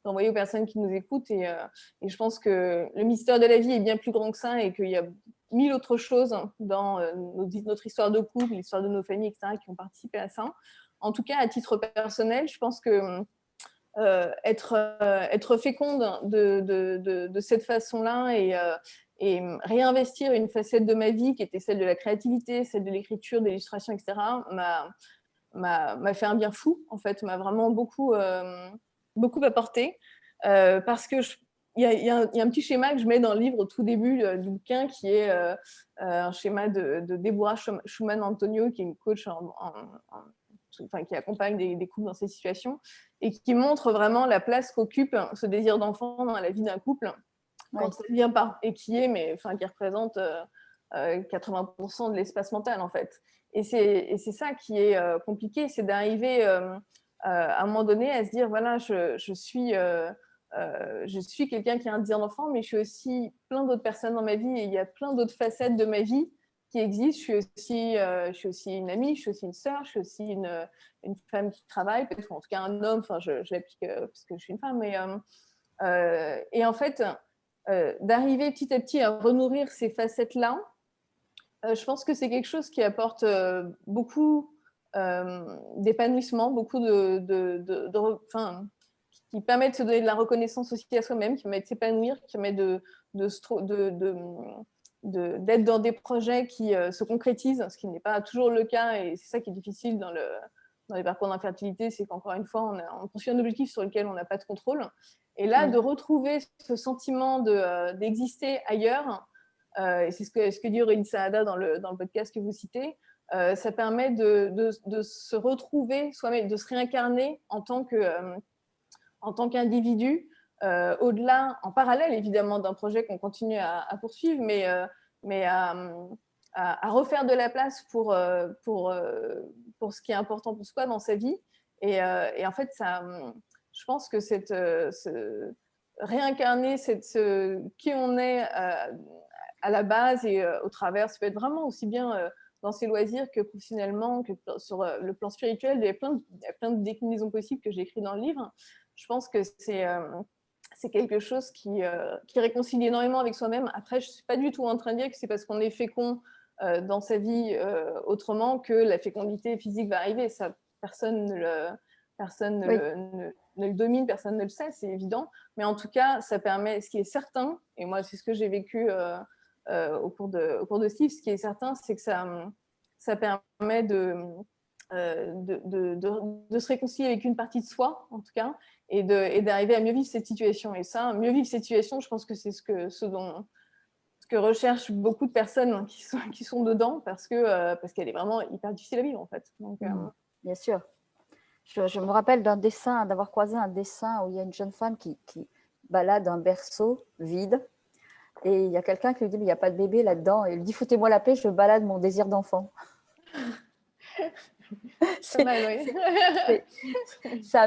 B: d'envoyer aux personnes qui nous écoutent. Et je pense que le mystère de la vie est bien plus grand que ça et qu'il y a 1000 autres choses dans notre histoire de couple, l'histoire de nos familles, etc., qui ont participé à ça. En tout cas, à titre personnel, je pense que être féconde de cette façon-là et réinvestir une facette de ma vie qui était celle de la créativité, celle de l'écriture, de l'illustration, etc., m'a fait un bien fou, en fait, m'a vraiment beaucoup apporté. Parce que il y a un petit schéma que je mets dans le livre au tout début du bouquin qui est un schéma de Deborah Schumann-Antonio, qui est une coach qui accompagne des couples dans ces situations et qui montre vraiment la place qu'occupe ce désir d'enfant dans la vie d'un couple quand ça ne vient pas et qui représente 80% de l'espace mental en fait. Et c'est ça qui est compliqué, c'est d'arriver à un moment donné à se dire voilà, je suis quelqu'un qui a un désir d'enfant, mais je suis aussi plein d'autres personnes dans ma vie et il y a plein d'autres facettes de ma vie qui existent. Je suis aussi une amie, je suis aussi une sœur, je suis aussi une femme qui travaille, peut-être en tout cas un homme, je l'applique parce que je suis une femme. Et en fait, d'arriver petit à petit à renourrir ces facettes-là, je pense que c'est quelque chose qui apporte beaucoup d'épanouissement, beaucoup qui permet de se donner de la reconnaissance aussi à soi-même, qui permet de s'épanouir, qui permet d'être dans des projets qui se concrétisent, ce qui n'est pas toujours le cas, et c'est ça qui est difficile dans les parcours d'infertilité, c'est qu'encore une fois, on poursuit un objectif sur lequel on n'a pas de contrôle. Et là, de retrouver ce sentiment d'exister ailleurs, et c'est ce que dit Aurélie Saada dans le podcast que vous citez, ça permet de se retrouver soi-même, de se réincarner en tant qu'individu, au-delà, en parallèle évidemment d'un projet qu'on continue à poursuivre, mais à refaire de la place pour ce qui est important pour soi dans sa vie. Et en fait, je pense que réincarner qui on est à la base et au travers, ça peut être vraiment aussi bien dans ses loisirs que professionnellement, que sur le plan spirituel. Il y a plein de déclinaisons possibles que j'ai écrites dans le livre. Je pense que c'est quelque chose qui réconcilie énormément avec soi-même. Après, je ne suis pas du tout en train de dire que c'est parce qu'on est fécond dans sa vie autrement que la fécondité physique va arriver. Ça, personne ne le domine, personne ne le sait, c'est évident. Mais en tout cas, ça permet, ce qui est certain, et moi, c'est ce que j'ai vécu au cours de Steve, ce qui est certain, c'est que ça permet de se réconcilier avec une partie de soi, en tout cas, et d'arriver à mieux vivre cette situation. Et ça, mieux vivre cette situation, je pense que c'est ce que recherchent beaucoup de personnes qui sont dedans, parce qu'elle est vraiment hyper difficile à vivre, en fait. Donc,
C: bien sûr. Je me rappelle d'avoir croisé un dessin où il y a une jeune femme qui balade un berceau vide, et il y a quelqu'un qui lui dit « mais il n'y a pas de bébé là-dedans ». Et il lui dit « foutez-moi la paix, je balade mon désir d'enfant ».
B: Ça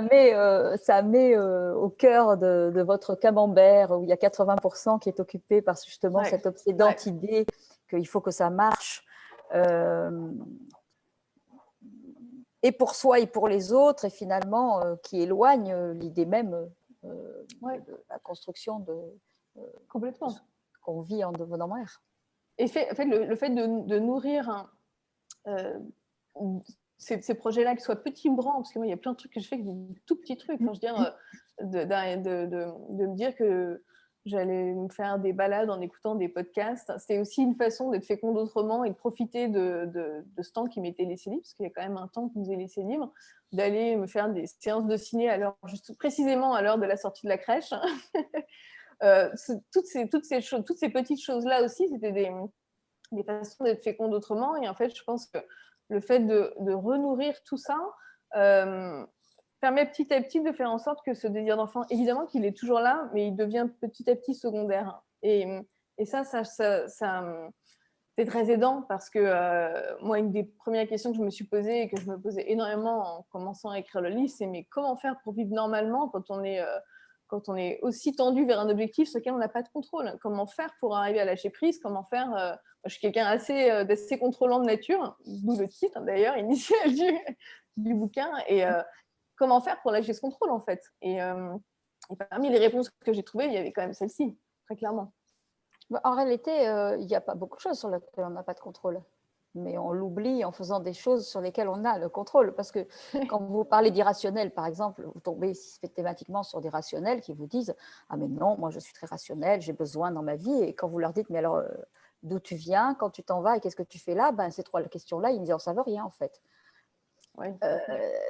C: met au cœur de votre camembert où il y a 80% qui est occupé par justement cette obsédante idée qu'il faut que ça marche et pour soi et pour les autres, et finalement qui éloigne l'idée même de la construction
B: complètement
C: qu'on vit en devenant mère.
B: Et en fait, le fait de nourrir ces projets-là, qu'ils soient petits ou grands, parce que moi, il y a plein de trucs que je fais avec des tout petits trucs. Enfin, je veux dire, de me dire que j'allais me faire des balades en écoutant des podcasts. C'était aussi une façon d'être féconde autrement et de profiter de ce temps qui m'était laissé libre, parce qu'il y a quand même un temps qui nous est laissé libre, d'aller me faire des séances de ciné précisément à l'heure de la sortie de la crèche. Toutes ces petites choses-là aussi, c'était des façons d'être féconde autrement. Et en fait, je pense que le fait de renourrir tout ça permet petit à petit de faire en sorte que ce désir d'enfant, évidemment qu'il est toujours là, mais il devient petit à petit secondaire. Et ça c'est très aidant, parce que moi, une des premières questions que je me suis posée et que je me posais énormément en commençant à écrire le livre, c'est mais comment faire pour vivre normalement quand on est aussi tendu vers un objectif sur lequel on n'a pas de contrôle? Comment faire pour arriver à lâcher prise? Comment faire je suis quelqu'un d'assez contrôlant de nature, d'où le titre d'ailleurs initial du bouquin. Et comment faire pour lâcher ce contrôle, en fait? Et parmi les réponses que j'ai trouvées, il y avait quand même celle-ci, très clairement.
C: En réalité, il n'y a pas beaucoup de choses sur lesquelles on n'a pas de contrôle. Mais on l'oublie en faisant des choses sur lesquelles on a le contrôle. Parce que quand vous parlez d'irrationnel, par exemple, vous tombez systématiquement sur des rationnels qui vous disent « Ah mais non, moi je suis très rationnel, j'ai besoin dans ma vie. » Et quand vous leur dites « Mais alors, d'où tu viens, quand tu t'en vas et qu'est-ce que tu fais là ?» Ces trois questions-là, ils me disent « Ça ne veut rien en fait. »
B: Ouais.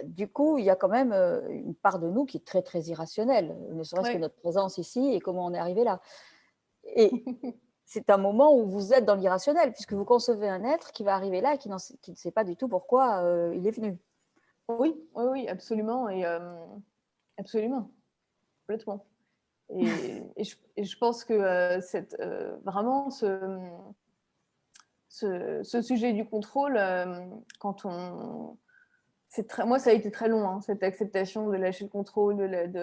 C: Du coup, il y a quand même une part de nous qui est très, très irrationnelle, ne serait-ce que notre présence ici et comment on est arrivé là. Et c'est un moment où vous êtes dans l'irrationnel, puisque vous concevez un être qui va arriver là et qui ne sait pas du tout pourquoi il est venu.
B: Oui, absolument. Et absolument, complètement. Et je pense que vraiment ce sujet du contrôle, moi, ça a été très long, hein, cette acceptation de lâcher le contrôle,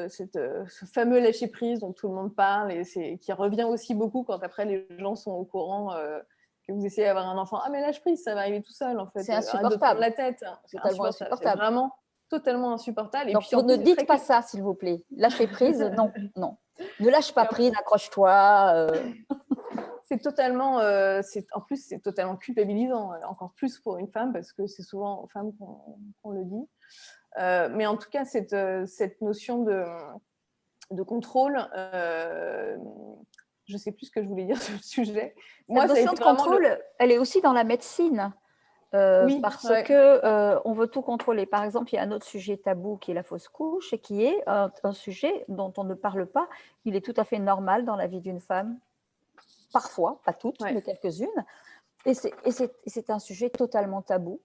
B: ce fameux lâcher prise dont tout le monde parle, et qui revient aussi beaucoup quand après les gens sont au courant que vous essayez d'avoir un enfant. Ah, mais lâche prise, ça va arriver tout seul, en fait.
C: C'est
B: Arrête de
C: insupportable.
B: prendre la tête.
C: C'est insupportable.
B: C'est vraiment totalement insupportable.
C: Donc, vous ne dites pas ça, s'il vous plaît. Lâcher prise, non. Ne lâche pas prise, accroche-toi.
B: C'est totalement, en plus, c'est totalement culpabilisant, encore plus pour une femme, parce que c'est souvent aux femmes qu'on le dit. Mais en tout cas, cette notion de contrôle, je ne sais plus ce que je voulais dire sur le sujet.
C: Cette notion de contrôle, elle est aussi dans la médecine, parce qu'on veut tout contrôler. Par exemple, il y a un autre sujet tabou qui est la fausse couche, et qui est un sujet dont on ne parle pas. Il est tout à fait normal dans la vie d'une femme. Parfois, pas toutes, mais quelques-unes. Et c'est un sujet totalement tabou.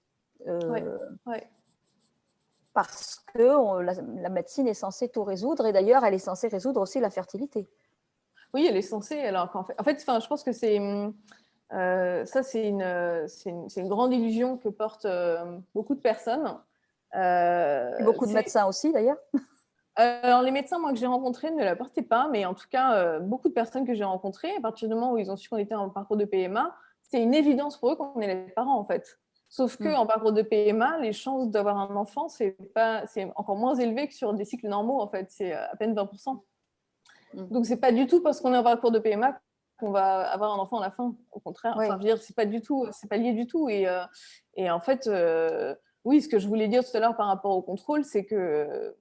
C: Parce que la médecine est censée tout résoudre. Et d'ailleurs, elle est censée résoudre aussi la fertilité.
B: Oui, elle est censée. Alors en fait, je pense que c'est une grande illusion que portent beaucoup de personnes.
C: Et beaucoup de médecins aussi, d'ailleurs.
B: Alors, les médecins, moi, que j'ai rencontrés ne la portaient pas, mais en tout cas, beaucoup de personnes que j'ai rencontrées, à partir du moment où ils ont su qu'on était en parcours de PMA, c'était une évidence pour eux qu'on est les parents, en fait. Sauf qu'en parcours de PMA, les chances d'avoir un enfant, c'est encore moins élevé que sur des cycles normaux, en fait. C'est à peine 20%. Donc, c'est pas du tout parce qu'on est en parcours de PMA qu'on va avoir un enfant à la fin. Au contraire, enfin, je veux dire, c'est pas lié du tout. Et en fait, oui, ce que je voulais dire tout à l'heure par rapport au contrôle, c'est que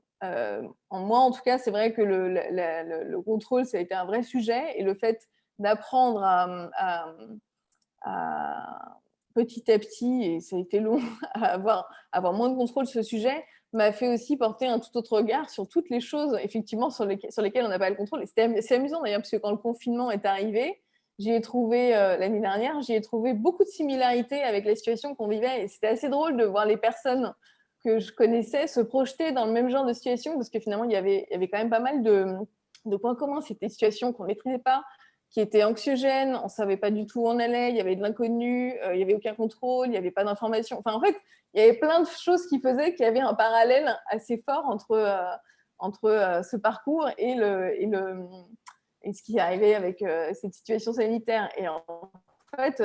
B: moi, en tout cas, c'est vrai que le contrôle, ça a été un vrai sujet, et le fait d'apprendre à petit à petit, et ça a été long, à avoir moins de contrôle sur ce sujet, m'a fait aussi porter un tout autre regard sur toutes les choses, effectivement, sur lesquelles on n'a pas le contrôle. Et c'est amusant d'ailleurs, parce que quand le confinement est arrivé, j'y ai trouvé, l'année dernière, j'y ai trouvé beaucoup de similarités avec la situation qu'on vivait, et c'était assez drôle de voir les personnes que je connaissais se projeter dans le même genre de situation, parce que finalement, il y avait quand même pas mal de points communs. C'était des situations qu'on ne maîtrisait pas, qui étaient anxiogènes, on ne savait pas du tout où on allait, il y avait de l'inconnu, il n'y avait aucun contrôle, il n'y avait pas d'information. Enfin, en fait, il y avait plein de choses qui faisaient qu'il y avait un parallèle assez fort entre ce parcours et ce qui arrivait avec cette situation sanitaire. Et en fait,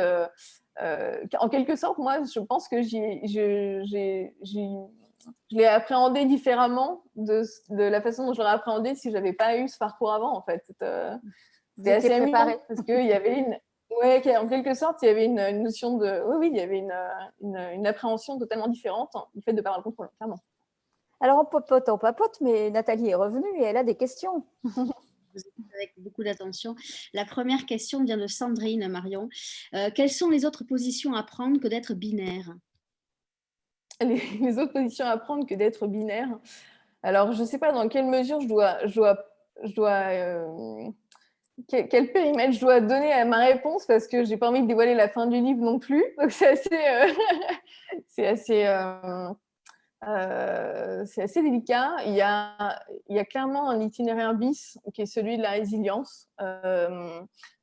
B: en quelque sorte, moi, je pense que je l'ai appréhendé différemment de la façon dont je l'aurais appréhendé si je n'avais pas eu ce parcours avant, en fait. C'était assez amusant, parce qu'il y avait Ouais, en quelque sorte, il y avait une notion de... Oui, il y avait une appréhension totalement différente du fait de ne pas avoir le contrôle, clairement.
C: Alors, on papote, mais Nathalie est revenue et elle a des questions.
A: Vous écoutez avec beaucoup d'attention. La première question vient de Sandrine, Marion. Quelles sont les autres positions à prendre que d'être binaire?
B: Les autres positions à prendre que d'être binaire. Alors, je ne sais pas dans quelle mesure quel périmètre je dois donner à ma réponse parce que je n'ai pas envie de dévoiler la fin du livre non plus. Donc, c'est assez délicat. Il y a clairement un itinéraire bis qui est celui de la résilience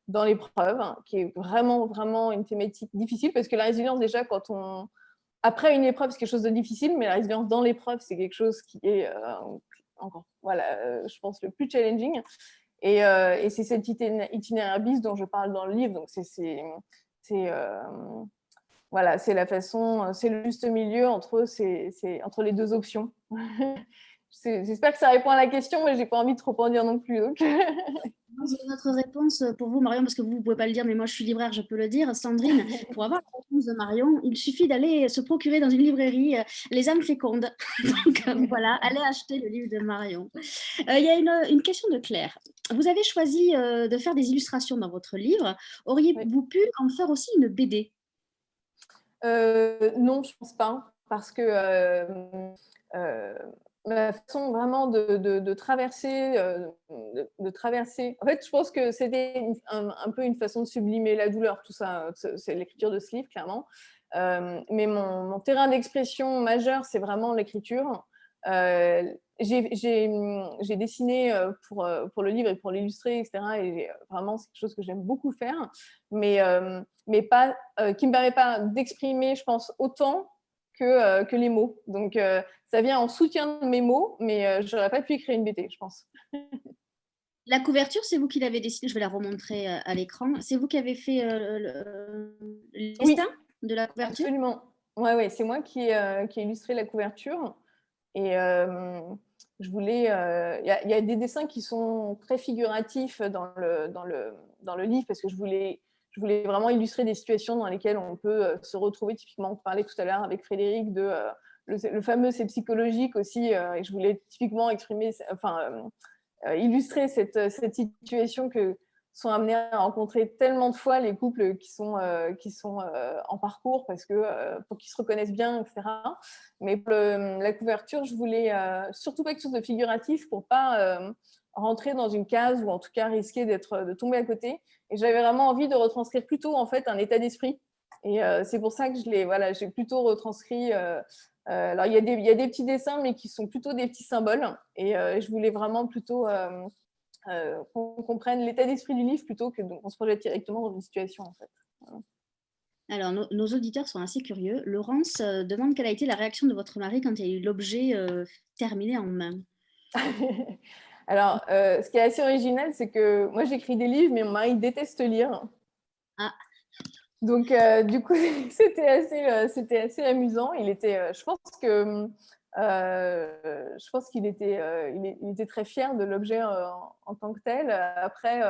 B: dans l'épreuve, qui est vraiment, vraiment une thématique difficile parce que la résilience, déjà, après une épreuve, c'est quelque chose de difficile, mais la résilience dans l'épreuve, c'est quelque chose qui est encore, voilà, je pense, le plus challenging. Et c'est cet itinéraire bis dont je parle dans le livre. Donc, voilà, c'est la façon, c'est le juste milieu entre les deux options. J'espère que ça répond à la question, mais j'ai pas envie de trop en dire non plus. Donc...
A: J'ai notre réponse pour vous, Marion, parce que vous ne pouvez pas le dire, mais moi je suis libraire, je peux le dire. Sandrine, pour avoir la réponse de Marion, il suffit d'aller se procurer dans une librairie Les âmes fécondes. Donc voilà, allez acheter le livre de Marion. Il y a une question de Claire. Vous avez choisi de faire des illustrations dans votre livre. Auriez-vous pu en faire aussi une BD?
B: Non, je pense pas, parce que la façon vraiment de traverser, En fait, je pense que c'était un peu une façon de sublimer la douleur, tout ça. C'est l'écriture de ce livre, clairement. Mais mon terrain d'expression majeur, c'est vraiment l'écriture. J'ai dessiné pour le livre et pour l'illustrer, etc. Et vraiment, c'est quelque chose que j'aime beaucoup faire, mais pas, qui ne me permet pas d'exprimer, je pense, autant que les mots. Donc, ça vient en soutien de mes mots, mais je n'aurais pas pu écrire une BD, je pense.
A: La couverture, c'est vous qui l'avez dessinée. Je vais la remontrer à l'écran. C'est vous qui avez fait le dessin de la couverture?
B: Absolument. Ouais, c'est moi qui ai illustré la couverture. Et je voulais... Il y a des dessins qui sont très figuratifs dans le livre parce que je voulais vraiment illustrer des situations dans lesquelles on peut se retrouver. Typiquement, on parlait tout à l'heure avec Frédéric de le fameux « c'est psychologique » aussi. Et je voulais typiquement illustrer cette situation que sont amenés à rencontrer tellement de fois les couples qui sont en parcours parce que pour qu'ils se reconnaissent bien, etc. Mais pour la couverture, je voulais surtout pas quelque chose de figuratif pour pas rentrer dans une case ou en tout cas risquer de tomber à côté. Et j'avais vraiment envie de retranscrire plutôt en fait un état d'esprit. Et c'est pour ça que j'ai plutôt retranscrit. Alors il y a des petits dessins, mais qui sont plutôt des petits symboles. Et je voulais vraiment plutôt qu'on comprenne l'état d'esprit du livre plutôt que qu'on se projette directement dans une situation, en fait. Voilà.
A: Alors, nos auditeurs sont assez curieux. Laurence demande quelle a été la réaction de votre mari quand il a eu l'objet terminé en main.
B: Alors, ce qui est assez original, c'est que moi, j'écris des livres, mais mon mari déteste lire.
A: Ah.
B: Donc, du coup, c'était assez amusant. Il était, je pense qu'il était, il était très fier de l'objet en tant que tel. Après,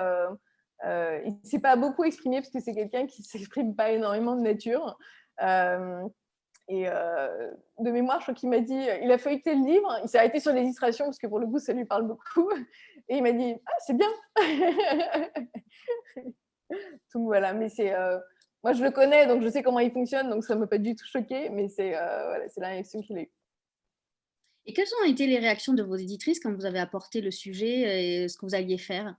B: il ne s'est pas beaucoup exprimé parce que c'est quelqu'un qui ne s'exprime pas énormément de nature. Et de mémoire, je crois qu'il m'a dit, il a feuilleté le livre, il s'est arrêté sur les illustrations parce que pour le coup, ça lui parle beaucoup. Et il m'a dit, ah, c'est bien. Donc voilà, mais moi, je le connais, donc je sais comment il fonctionne, donc ça ne m'a pas du tout choqué, mais voilà, c'est la réaction qu'il a eue.
A: Et quelles ont été les réactions de vos éditrices quand vous avez apporté le sujet et ce que vous alliez faire?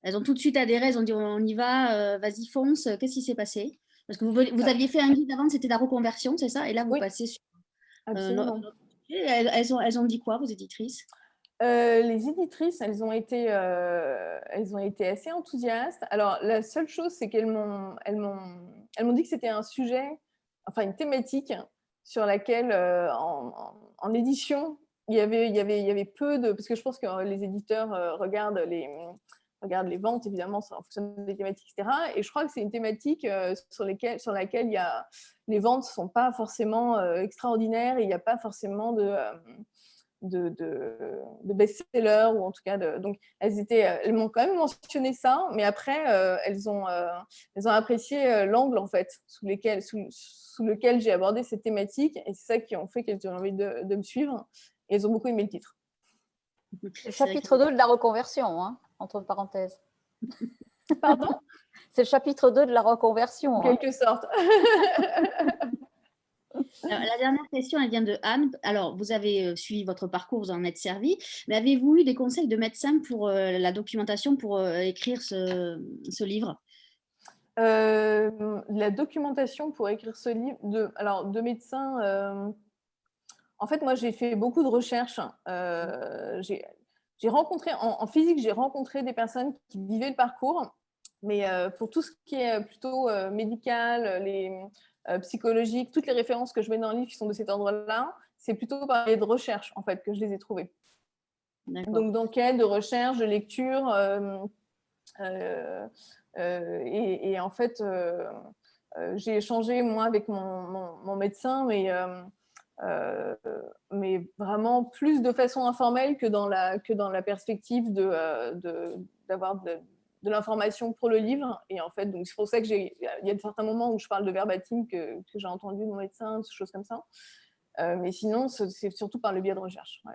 A: Elles ont tout de suite adhéré, elles ont dit on y va, vas-y fonce. Qu'est-ce qui s'est passé? Parce que vous aviez fait un guide avant, c'était la reconversion, c'est ça? Et là, vous passez sur notre sujet. Elles ont dit quoi, vos éditrices?
B: Les éditrices, elles ont été assez enthousiastes. Alors, la seule chose, c'est qu'elles m'ont dit que c'était un sujet, enfin une thématique sur laquelle, en édition, il y avait peu de... Parce que je pense que les éditeurs regardent les ventes, évidemment, en fonction des thématiques, etc. Et je crois que c'est une thématique sur laquelle les ventes ne sont pas forcément extraordinaires et il n'y a pas forcément de best-seller, ou en tout cas donc elles m'ont quand même mentionné ça, mais après elles ont apprécié l'angle en fait sous lequel j'ai abordé cette thématique, et c'est ça qui ont fait qu'elles ont envie de me suivre, et elles ont beaucoup aimé le titre.
C: Le chapitre 2 de la reconversion, hein, entre parenthèses.
B: Pardon?
C: C'est le chapitre 2 de la reconversion.
B: En quelque sorte.
A: Alors, la dernière question, elle vient de Anne. Alors, vous avez suivi votre parcours, vous en êtes servi, mais avez-vous eu des conseils de médecin pour la documentation, pour écrire ce livre?
B: La documentation pour écrire ce livre, de médecin, en fait, moi, j'ai fait beaucoup de recherches. J'ai rencontré, en physique, j'ai rencontré des personnes qui vivaient le parcours, mais pour tout ce qui est plutôt médical, psychologique, toutes les références que je mets dans le livre qui sont de cet ordre-là, c'est plutôt par les de recherche, en fait, que je les ai trouvées. Donc, d'enquête, de recherche, de lecture, et en fait, j'ai échangé, moi, avec mon médecin, mais vraiment plus de façon informelle que dans la perspective d'avoir de l'information pour le livre. Et en fait, donc c'est pour ça que il y a certains moments où je parle de verbatim que j'ai entendu de mon médecin, des choses comme ça. Mais sinon, c'est surtout par le biais de recherche. Ouais.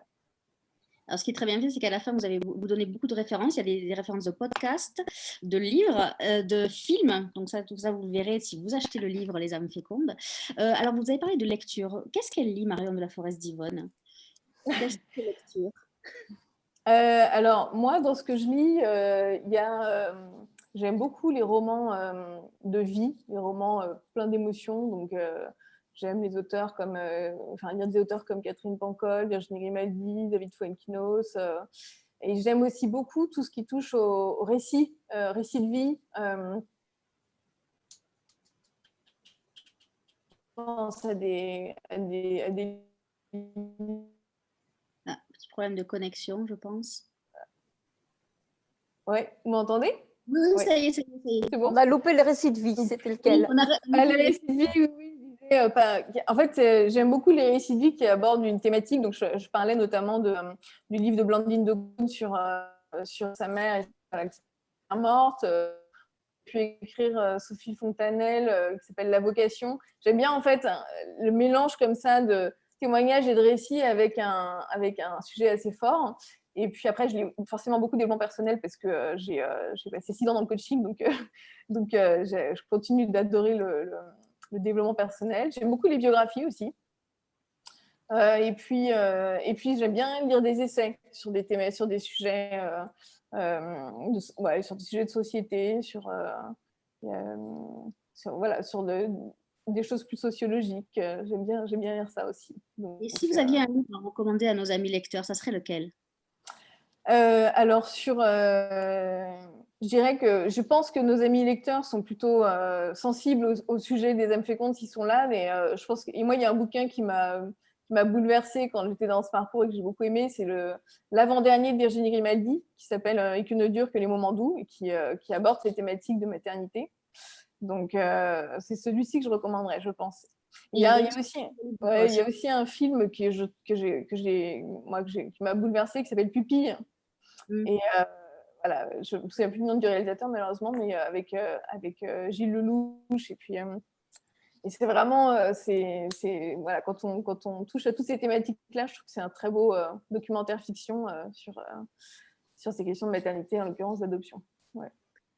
A: Alors, ce qui est très bien fait, c'est qu'à la fin, vous donnez beaucoup de références. Il y a des références de podcasts, de livres, de films. Donc, tout ça, vous le verrez si vous achetez le livre Les âmes fécondes. Alors, vous avez parlé de lecture. Qu'est-ce qu'elle lit, Marion de la Forest d'Yvonne? Quelle lecture?
B: Alors, moi, dans ce que je lis, j'aime beaucoup les romans de vie, les romans pleins d'émotions. Donc, j'aime les auteurs lire des auteurs comme Catherine Pancol, Virginie Grimaldi, David Fuenquinos. Et j'aime aussi beaucoup tout ce qui touche au récit de vie. Je pense à des
A: petit problème de connexion, je pense.
B: Ouais, vous m'entendez?
A: Oui,
B: ouais.
A: Ça y est, ça y est.
B: C'est bon?
C: On a loupé le récit de vie, c'était lequel?
B: Le récit de vie, oui. En fait, j'aime beaucoup les récits de vie qui abordent une thématique. Donc, je parlais notamment du livre de Blandine de Gaulle sur sa mère qui est morte. Puis écrire Sophie Fontanelle qui s'appelle La vocation. J'aime bien en fait le mélange comme ça de témoignages et de récits avec un sujet assez fort. Et puis après, je lis forcément beaucoup développement personnel parce que j'ai passé 6 ans dans le coaching, donc je continue d'adorer le développement personnel. J'aime beaucoup les biographies aussi. Et puis j'aime bien lire des essais sur des thèmes, sur des sujets, sur des sujets de société, sur des choses plus sociologiques. J'aime bien lire ça aussi. Donc,
A: et si vous aviez un livre à recommander à nos amis lecteurs, ça serait lequel?
B: Alors, je dirais que je pense que nos amis lecteurs sont plutôt sensibles au sujet des âmes fécondes s'ils sont là, mais je pense que, et moi, il y a un bouquin qui m'a bouleversée quand j'étais dans ce parcours et que j'ai beaucoup aimé, c'est l'avant-dernier de Virginie Grimaldi, qui s'appelle Et que ne durent que les moments doux, et qui aborde ces thématiques de maternité. Donc, c'est celui-ci que je recommanderais, je pense. Il y a aussi un film qui m'a bouleversée, qui s'appelle Pupille. Et voilà, je ne me souviens plus du nom du réalisateur, malheureusement, mais avec Gilles Lelouch. Et puis, et c'est vraiment, voilà, quand on touche à toutes ces thématiques-là, je trouve que c'est un très beau documentaire fiction sur ces questions de maternité, en l'occurrence d'adoption. Ouais.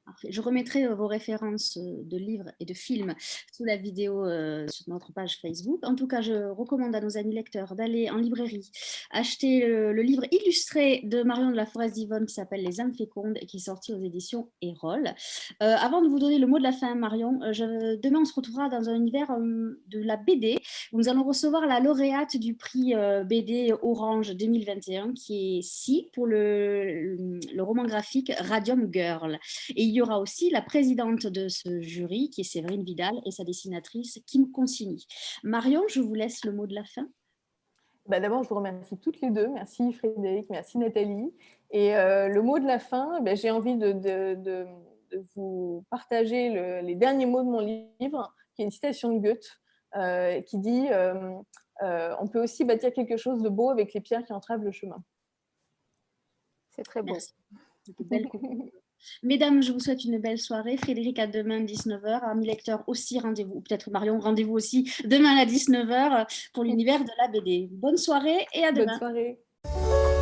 A: Parfait. Je remettrai vos références de livres et de films sous la vidéo sur notre page Facebook. En tout cas, je recommande à nos amis lecteurs d'aller en librairie acheter le livre illustré de Marion de la Forest d'Yvonne qui s'appelle Les âmes fécondes et qui est sorti aux éditions Erol. Avant de vous donner le mot de la fin, Marion, demain on se retrouvera dans un univers de la BD où nous allons recevoir la lauréate du prix BD Orange 2021 qui est Si pour le roman graphique Radium Girl. Et il y aura aussi la présidente de ce jury, qui est Séverine Vidal, et sa dessinatrice, Kim Consigny. Marion, je vous laisse le mot de la fin.
B: D'abord, je vous remercie toutes les deux. Merci Frédéric, merci Nathalie. Et le mot de la fin, j'ai envie de vous partager les derniers mots de mon livre, qui est une citation de Goethe, qui dit on peut aussi bâtir quelque chose de beau avec les pierres qui entravent le chemin.
C: C'est très beau.
A: Merci. C'était belle conclusion. Mesdames, je vous souhaite une belle soirée. Frédéric, à demain, 19h. Amis lecteurs aussi, rendez-vous. Peut-être Marion, rendez-vous aussi demain à 19h pour l'univers de la BD. Bonne soirée et à demain.
B: Bonne soirée.